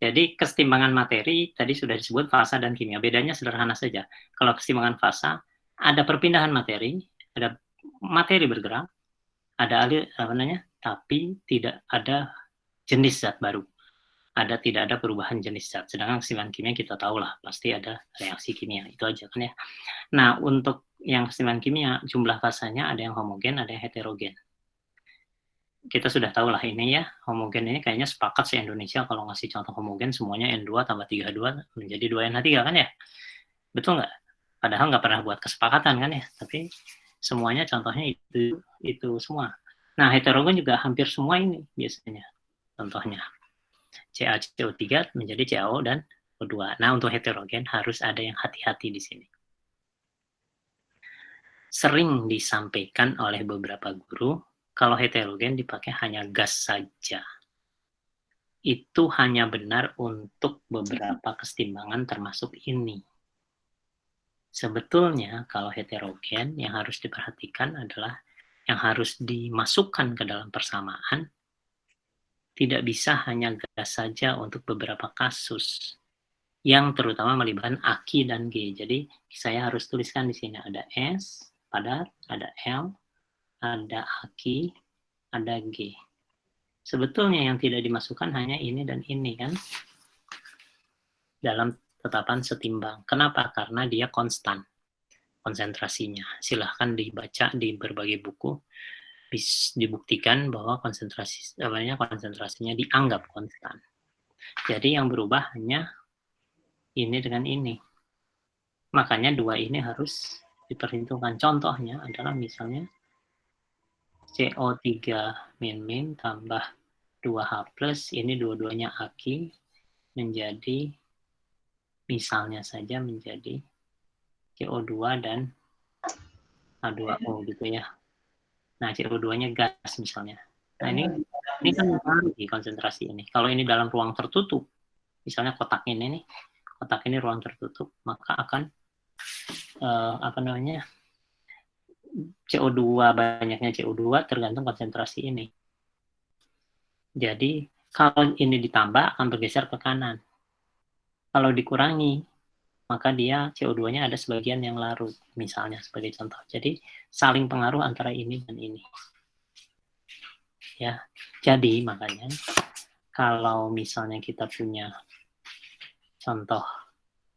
Jadi kesetimbangan materi tadi sudah disebut fasa dan kimia. Bedanya sederhana saja. Kalau kesetimbangan fasa ada perpindahan materi, ada materi bergerak, ada tapi tidak ada jenis zat baru. Tidak ada perubahan jenis zat. Sedangkan kesetimbangan kimia kita tahu lah, pasti ada reaksi kimia. Itu aja kan ya. Nah, untuk yang kesetimbangan kimia, jumlah fasanya ada yang homogen, ada yang heterogen. Kita sudah tahu lah ini ya, homogen ini kayaknya sepakat sih Indonesia kalau ngasih contoh homogen semuanya N2 tambah 32 menjadi 2NH3 kan ya? Betul nggak? Padahal nggak pernah buat kesepakatan kan ya, tapi semuanya contohnya itu semua. Nah, heterogen juga hampir semua ini biasanya. Contohnya CaCO3 menjadi CaO dan O2. Nah, untuk heterogen harus ada yang hati-hati di sini. Sering disampaikan oleh beberapa guru, kalau heterogen dipakai hanya gas saja. Itu hanya benar untuk beberapa kesetimbangan termasuk ini. Sebetulnya kalau heterogen yang harus diperhatikan adalah yang harus dimasukkan ke dalam persamaan tidak bisa hanya gas saja untuk beberapa kasus yang terutama melibatkan Aki dan G. Jadi saya harus tuliskan di sini ada S padat, ada L, ada Aki, ada G. Sebetulnya yang tidak dimasukkan hanya ini dan ini kan dalam tetapan setimbang. Kenapa? Karena dia konstan konsentrasinya. Silahkan dibaca di berbagai buku, dibuktikan bahwa konsentrasinya dianggap konstan. Jadi yang berubah hanya ini dengan ini. Makanya dua ini harus diperhitungkan. Contohnya adalah misalnya CO3 min tambah 2H plus, ini dua-duanya Aki, menjadi misalnya saja menjadi CO2 dan H2O gitu ya. Nah, CO2-nya gas misalnya. Nah, ini kan mempengaruhi konsentrasi ini. Kalau ini dalam ruang tertutup, misalnya kotak ini ruang tertutup, maka akan CO2, banyaknya CO2 tergantung konsentrasi ini. Jadi, kalau ini ditambah akan bergeser ke kanan. Kalau dikurangi, maka dia CO2-nya ada sebagian yang larut, misalnya sebagai contoh. Jadi, saling pengaruh antara ini dan ini. Ya, jadi makanya kalau misalnya kita punya contoh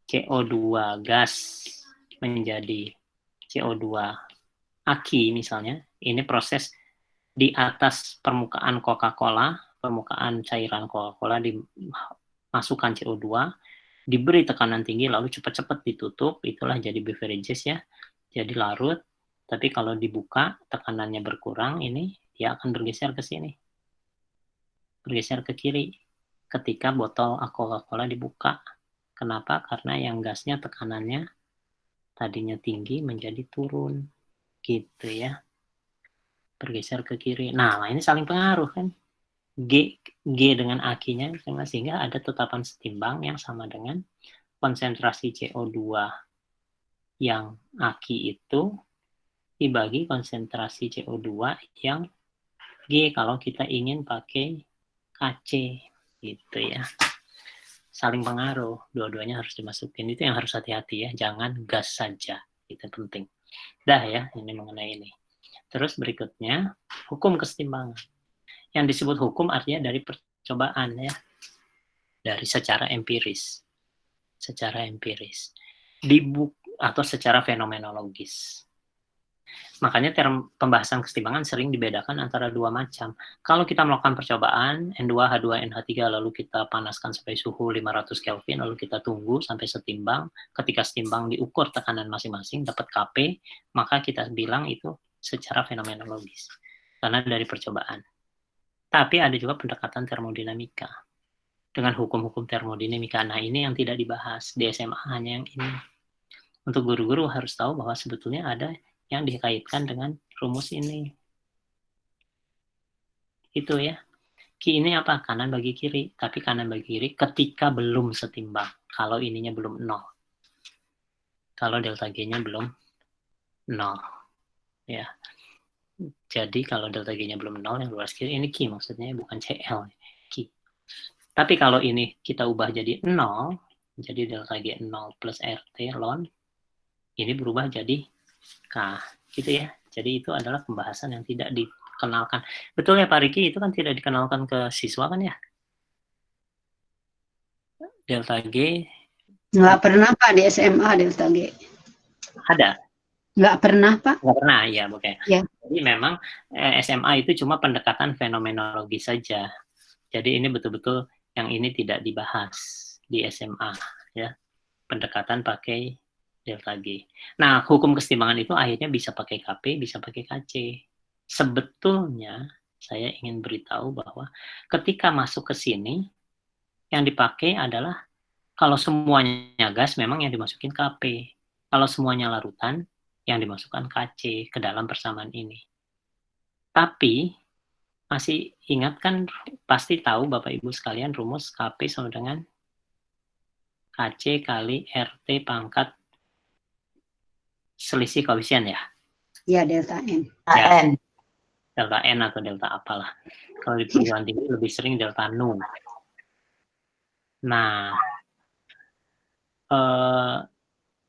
CO2 gas menjadi CO2 Aki misalnya, ini proses di atas permukaan Coca-Cola, permukaan cairan Coca-Cola dimasukkan CO2, diberi tekanan tinggi lalu cepat-cepat ditutup, itulah jadi beverages ya, jadi larut. Tapi kalau dibuka tekanannya berkurang, ini dia akan bergeser ke sini, bergeser ke kiri ketika botol Coca-Cola dibuka. Kenapa? Karena yang gasnya tekanannya tadinya tinggi menjadi turun gitu ya, bergeser ke kiri. Nah, ini saling pengaruh kan, G dengan Aki-nya, sehingga ada tetapan setimbang yang sama dengan konsentrasi CO2 yang Aki itu dibagi konsentrasi CO2 yang G kalau kita ingin pakai KC gitu ya. Saling pengaruh, dua-duanya harus dimasukin. Itu yang harus hati-hati ya, jangan gas saja, itu penting. Dah ya, ini mengenai ini. Terus berikutnya, hukum kesetimbangan. Yang disebut hukum artinya dari percobaan ya, dari secara empiris, atau secara fenomenologis. Makanya pembahasan kesetimbangan sering dibedakan antara dua macam. Kalau kita melakukan percobaan N2, H2, NH3, lalu kita panaskan sampai suhu 500 Kelvin, lalu kita tunggu sampai setimbang. Ketika setimbang diukur tekanan masing-masing, dapat Kp, maka kita bilang itu secara fenomenologis. Karena dari percobaan. Tapi ada juga pendekatan termodinamika. Dengan hukum-hukum termodinamika. Nah, ini yang tidak dibahas. Di SMA hanya yang ini. Untuk guru-guru harus tahu bahwa sebetulnya ada yang dikaitkan dengan rumus ini. Itu ya. Ki ini apa? Kanan bagi kiri. Tapi kanan bagi kiri ketika belum setimbang. Kalau ininya belum 0. Kalau delta G-nya belum 0. Ya. Jadi kalau delta G-nya belum 0, yang luar kiri, ini Ki maksudnya, bukan CL. Ki. Tapi kalau ini kita ubah jadi 0, jadi delta G 0 plus RT ln, ini berubah jadi K, gitu ya. Jadi itu adalah pembahasan yang tidak dikenalkan. Betul ya Pak Riki, itu kan tidak dikenalkan ke siswa kan ya? Delta G. Nggak pernah Pak di SMA delta G. Ada? Nggak pernah Pak. Nggak pernah, ya oke. Ya. Jadi memang SMA itu cuma pendekatan fenomenologi saja. Jadi ini betul-betul yang ini tidak dibahas di SMA, ya. Pendekatan pakai delta G. Nah, hukum kesetimbangan itu akhirnya bisa pakai Kp, bisa pakai Kc. Sebetulnya, saya ingin beritahu bahwa ketika masuk ke sini, yang dipakai adalah kalau semuanya gas, memang yang dimasukin Kp. Kalau semuanya larutan, yang dimasukkan Kc ke dalam persamaan ini. Tapi, masih ingat kan, pasti tahu Bapak Ibu sekalian rumus Kp sama dengan Kc kali RT pangkat selisih koefisien ya? Ya, delta N. Ya, delta N atau delta apalah. Kalau di perguruan tinggi lebih sering delta nu. Nah,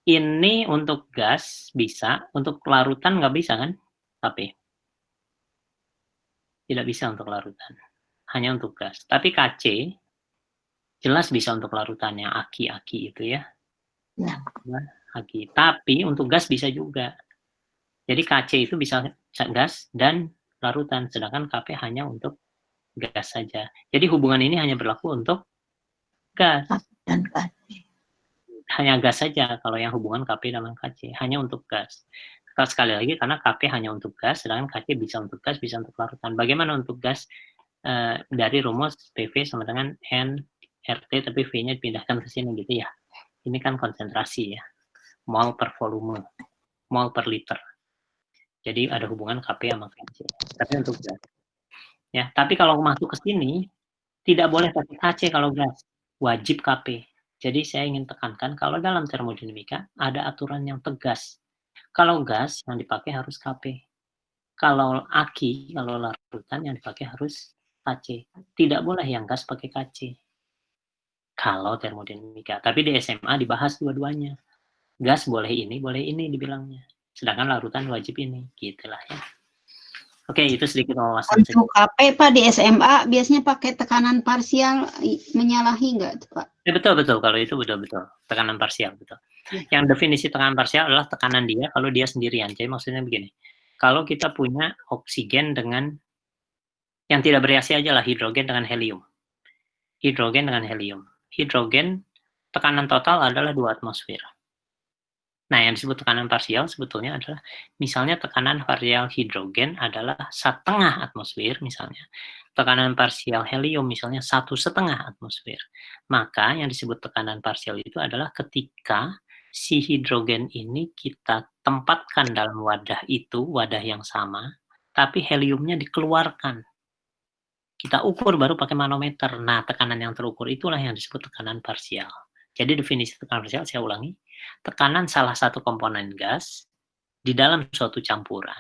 ini untuk gas bisa, untuk larutan nggak bisa kan? Tapi tidak bisa untuk larutan, hanya untuk gas. Tapi Kc jelas bisa untuk larutannya, aki-aki itu ya. Ya. Aki. Tapi untuk gas bisa juga. Jadi Kc itu bisa gas dan larutan, sedangkan Kp hanya untuk gas saja. Jadi hubungan ini hanya berlaku untuk gas. Dan Kc. Hanya gas saja kalau yang hubungan Kp dengan Kc, hanya untuk gas. Sekali lagi karena Kp hanya untuk gas, sedangkan Kc bisa untuk gas, bisa untuk larutan. Bagaimana untuk gas? Dari rumus PV sama dengan N RT, tapi V-nya dipindahkan ke sini gitu ya. Ini kan konsentrasi ya. Mol per volume, mol per liter. Jadi ada hubungan Kp sama Kc. Tapi untuk gas. Ya, tapi kalau masuk ke sini tidak boleh pakai Kc kalau gas, wajib Kp. Jadi saya ingin tekankan kalau dalam termodinamika ada aturan yang tegas. Kalau gas yang dipakai harus Kp. Kalau aki, kalau larutan yang dipakai harus Kc. Tidak boleh yang gas pakai Kc. Kalau termodinamika. Tapi di SMA dibahas dua-duanya. Gas boleh ini dibilangnya. Sedangkan larutan wajib ini. Gitulah ya. Oke, itu sedikit wawasan. Untuk Kp Pak di SMA biasanya pakai tekanan parsial, menyalahi nggak Pak? Ya, betul. Kalau itu betul. Tekanan parsial, betul. Yang definisi tekanan parsial adalah tekanan dia kalau dia sendirian. Jadi maksudnya begini. Kalau kita punya oksigen dengan yang tidak bereaksi aja lah, hidrogen dengan helium. Hidrogen, tekanan total adalah 2 atmosfer. Nah, yang disebut tekanan parsial sebetulnya adalah, misalnya tekanan parsial hidrogen adalah 1,5 atmosfer misalnya. Tekanan parsial helium misalnya 1,5 atmosfer. Maka yang disebut tekanan parsial itu adalah ketika si hidrogen ini kita tempatkan dalam wadah itu, wadah yang sama, tapi heliumnya dikeluarkan. Kita ukur baru pakai manometer. Nah, tekanan yang terukur itulah yang disebut tekanan parsial. Jadi definisi tekanan parsial, saya ulangi, tekanan salah satu komponen gas di dalam suatu campuran.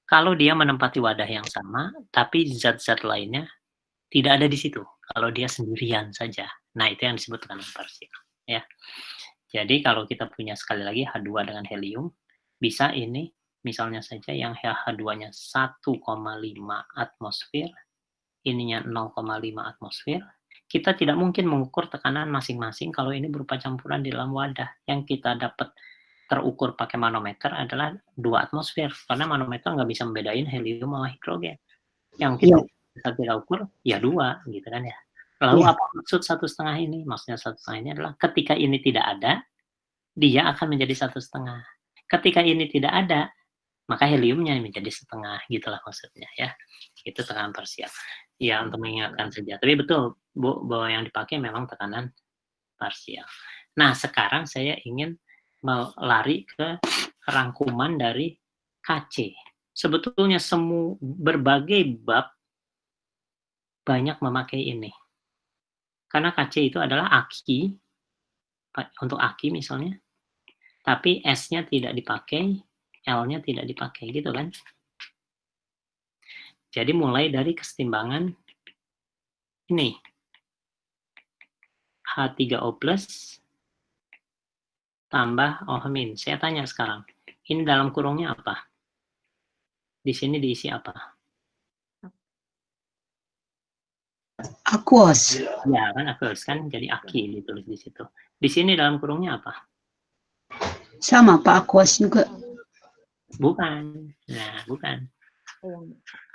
Kalau dia menempati wadah yang sama, tapi zat-zat lainnya tidak ada di situ. Kalau dia sendirian saja. Nah, itu yang disebut tekanan parsial. Ya. Jadi kalau kita punya sekali lagi H2 dengan helium, bisa ini misalnya saja yang H2-nya 1,5 atmosfer, ininya 0,5 atmosfer, kita tidak mungkin mengukur tekanan masing-masing kalau ini berupa campuran di dalam wadah. Yang kita dapat terukur pakai manometer adalah 2 atmosfer, karena manometer nggak bisa membedain helium sama hidrogen. Yang kita ukur ya 2 gitu kan ya. Lalu apa maksud 1,5 ini? Maksudnya 1,5 ini adalah ketika ini tidak ada, dia akan menjadi 1,5. Ketika ini tidak ada, maka heliumnya menjadi 1,5, gitulah maksudnya ya. Itu tekanan parsial. Ya, untuk mengingatkan saja. Tapi betul, Bu, bahwa yang dipakai memang tekanan parsial. Nah, sekarang saya ingin lari ke rangkuman dari KC. Sebetulnya berbagai bab banyak memakai ini. Karena KC itu adalah aki, untuk aki misalnya, tapi S-nya tidak dipakai, L-nya tidak dipakai, gitu kan? Jadi mulai dari kesetimbangan ini, H3O plus tambah OH min. Saya tanya sekarang, ini dalam kurungnya apa? Di sini diisi apa? Aquos. Ya kan, aqueous kan, jadi aki ditulis di situ. Di sini dalam kurungnya apa? Sama Pak, aquos juga. Bukan. Nah, bukan.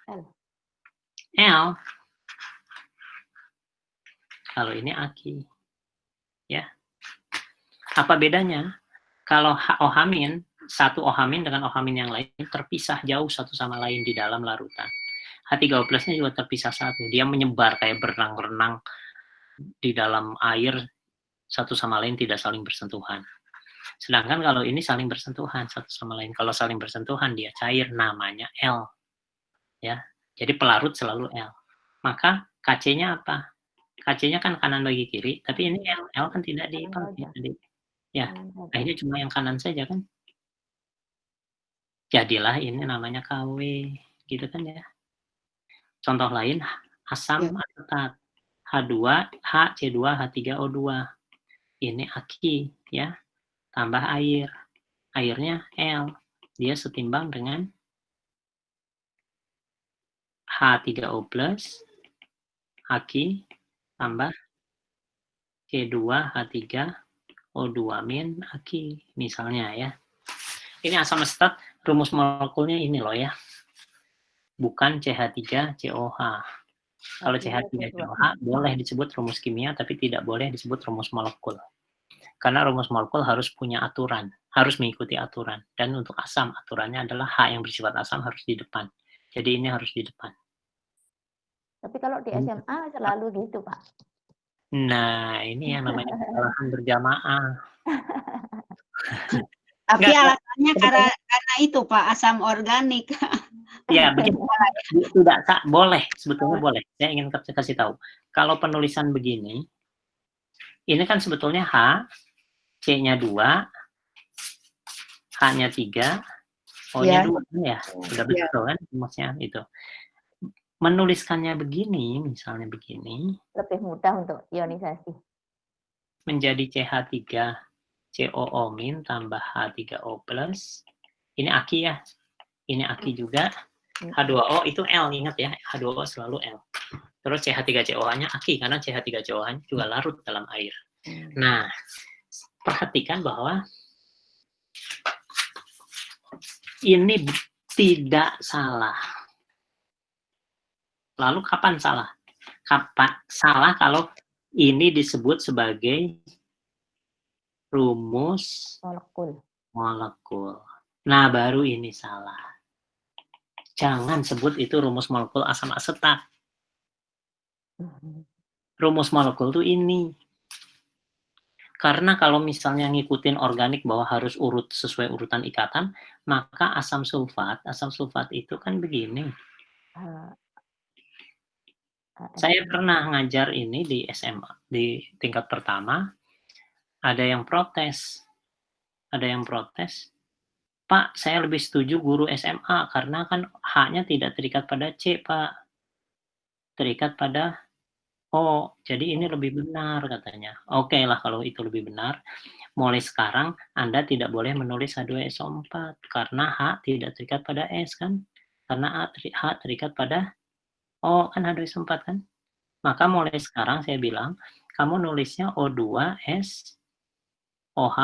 L. L. Kalau ini aki. Ya. Apa bedanya? Kalau OH-, satu OH- dengan OH- yang lain terpisah jauh satu sama lain di dalam larutan. H3O plusnya juga terpisah satu. Dia menyebar kayak berenang-renang di dalam air, satu sama lain tidak saling bersentuhan. Sedangkan kalau ini saling bersentuhan satu sama lain. Kalau saling bersentuhan dia cair, namanya L. Ya. Jadi pelarut selalu L. Maka KC-nya apa? KC-nya kan kanan bagi kiri, tapi ini L kan tidak dipakai. Ya, akhirnya cuma yang kanan saja kan. Jadilah ini namanya KW, gitu kan ya. Contoh lain, asam asetat. H2, HC2, H3O2. Ini aki, ya. Tambah air. Airnya L. Dia setimbang dengan H3O plus, aki, tambah C2, H3O2 min, aki. Misalnya ya. Ini asam asetat, rumus molekulnya ini loh ya. Bukan CH3COH. Kalau CH3COH boleh disebut rumus kimia, tapi tidak boleh disebut rumus molekul. Karena rumus molekul harus punya aturan, harus mengikuti aturan. Dan untuk asam, aturannya adalah H yang bersifat asam harus di depan. Jadi ini harus di depan. Tapi kalau di SMA selalu gitu, Pak. Nah, ini yang namanya kesalahan berjamaah. Tapi alasannya karena itu Pak, asam organik. Ya, begini. Tidak boleh, sebetulnya boleh. Saya ingin kasih tahu. Kalau penulisan begini, ini kan sebetulnya H, C-nya 2, H-nya 3, O-nya 2 ya. Sudah betul kan maksudnya itu. Menuliskannya begini, misalnya begini, lebih mudah untuk ionisasi. Menjadi CH3COO min tambah H3O plus. Ini aki ya. Ini aki juga. H2O itu L, ingat ya. H2O selalu L. Terus CH3COH-nya aki, karena CH3COH juga larut dalam air. Nah, perhatikan bahwa ini tidak salah. Lalu kapan salah? Kapan salah kalau ini disebut sebagai rumus molekul. Nah, baru ini salah. Jangan sebut itu rumus molekul asam asetat. Rumus molekul itu ini. Karena kalau misalnya ngikutin organik bahwa harus urut sesuai urutan ikatan, maka asam sulfat itu kan begini. Saya pernah ngajar ini di SMA, di tingkat pertama, ada yang protes. Pak, saya lebih setuju guru SMA, karena kan H-nya tidak terikat pada C, Pak. Terikat pada O, jadi ini lebih benar katanya. Oke lah kalau itu lebih benar. Mulai sekarang Anda tidak boleh menulis H2SO4 karena H tidak terikat pada S kan? Karena H terikat pada O kan H2SO4 kan? Maka mulai sekarang saya bilang kamu nulisnya O2S OH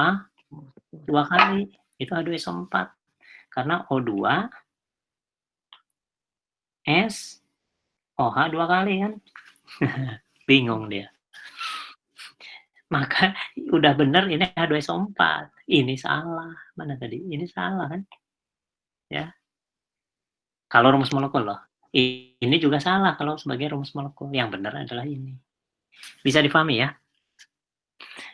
2 kali, itu H2SO4. Karena O2 S OH 2 kali kan. Bingung dia. Maka udah bener ini H2SO4. Ini salah. Mana tadi? Ini salah kan? Ya. Kalau rumus molekul loh. Ini juga salah kalau sebagai rumus molekul. Yang benar adalah ini. Bisa dipahami ya?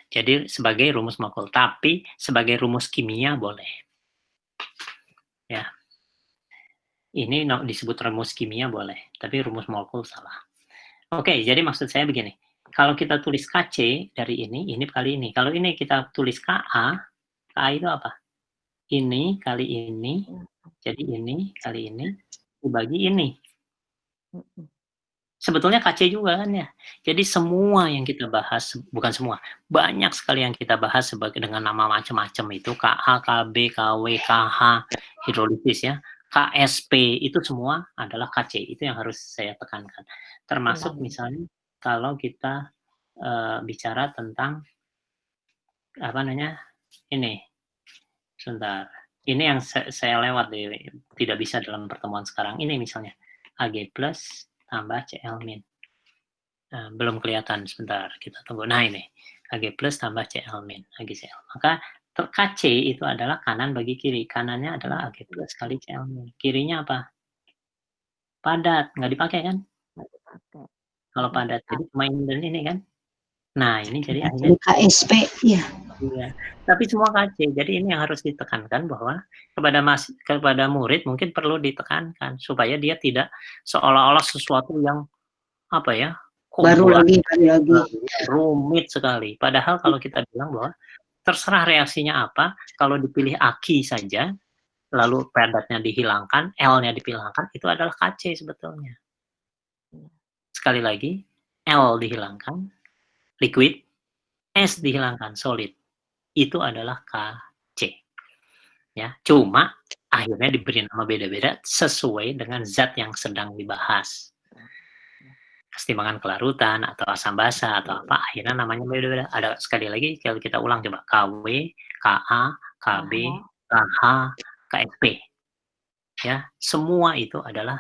Jadi sebagai rumus molekul, tapi sebagai rumus kimia boleh. Ya. Ini disebut rumus kimia boleh, tapi rumus molekul salah. Oke, jadi maksud saya begini. Kalau kita tulis KC dari ini kali ini. Kalau ini kita tulis KA, KA itu apa? Ini kali ini, jadi ini kali ini, dibagi ini. Sebetulnya KC juga kan ya. Jadi semua yang kita bahas, bukan semua, banyak sekali yang kita bahas sebagai dengan nama macam-macam itu, KA, KB, KW, KH, hidrolisis ya, KSP, itu semua adalah KC. Itu yang harus saya tekankan. Termasuk misalnya kalau kita bicara tentang apa namanya ini, sebentar. Ini yang saya lewat, tidak bisa dalam pertemuan sekarang. Ini misalnya Ag plus tambah Cl min. Nah, belum kelihatan, sebentar kita tunggu. Nah ini Ag plus tambah Cl min, AgCl. Maka Kc itu adalah kanan bagi kiri. Kanannya adalah Ag plus kali Cl min. Kirinya apa? Padat, nggak dipakai kan? Kalau padat, jadi cuma ini dan ini kan? Nah ini jadi akhirnya KSP, ya. Iya. Tapi semua KC. Jadi ini yang harus ditekankan bahwa kepada murid mungkin perlu ditekankan supaya dia tidak seolah-olah sesuatu yang apa ya, Baru lagi. rumit sekali. Padahal kalau kita bilang bahwa terserah reaksinya apa, kalau dipilih aki saja, lalu padatnya dihilangkan, L-nya dihilangkan, itu adalah KC sebetulnya. Sekali lagi, L dihilangkan, liquid, S dihilangkan, solid. Itu adalah KC. Ya, cuma akhirnya diberi nama beda-beda sesuai dengan zat yang sedang dibahas. Kesetimbangan kelarutan atau asam basa atau apa, akhirnya namanya beda-beda. Ada sekali lagi kalau kita ulang coba KW, KA, KB, KH, KSP. Ya, semua itu adalah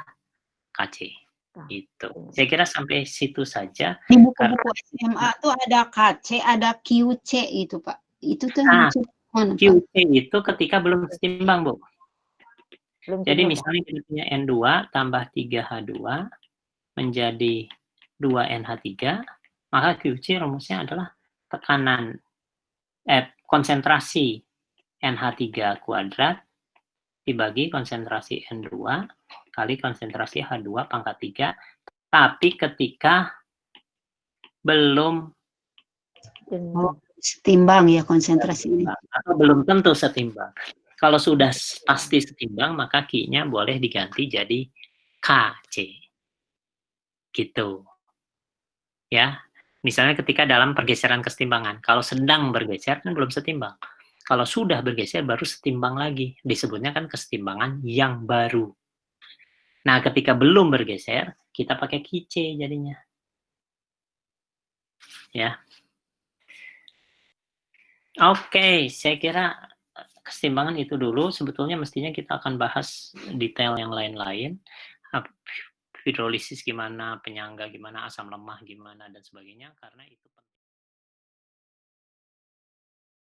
KC. Itu. Saya kira sampai situ saja. Di buku-buku SMA tuh ada KC, ada QC itu, Pak. Itu tuh mana, QC itu ketika belum setimbang, Bu. Jadi misalnya kita punya N2 tambah 3H2 menjadi 2NH3, maka QC rumusnya adalah tekanan konsentrasi NH3 kuadrat dibagi konsentrasi N2 kali konsentrasi H2 pangkat 3, tapi ketika belum setimbang ya konsentrasi ini. Atau belum tentu setimbang. Kalau sudah pasti setimbang, maka Q-nya boleh diganti jadi KC. Gitu. Ya. Misalnya ketika dalam pergeseran kesetimbangan. Kalau sedang bergeser kan belum setimbang. Kalau sudah bergeser baru setimbang lagi. Disebutnya kan kesetimbangan yang baru. Nah, ketika belum bergeser, kita pakai KC jadinya. Ya. Oke, saya kira kesetimbangan itu dulu. Sebetulnya mestinya kita akan bahas detail yang lain-lain. Hidrolisis gimana, penyangga gimana, asam lemah gimana, dan sebagainya. Karena itu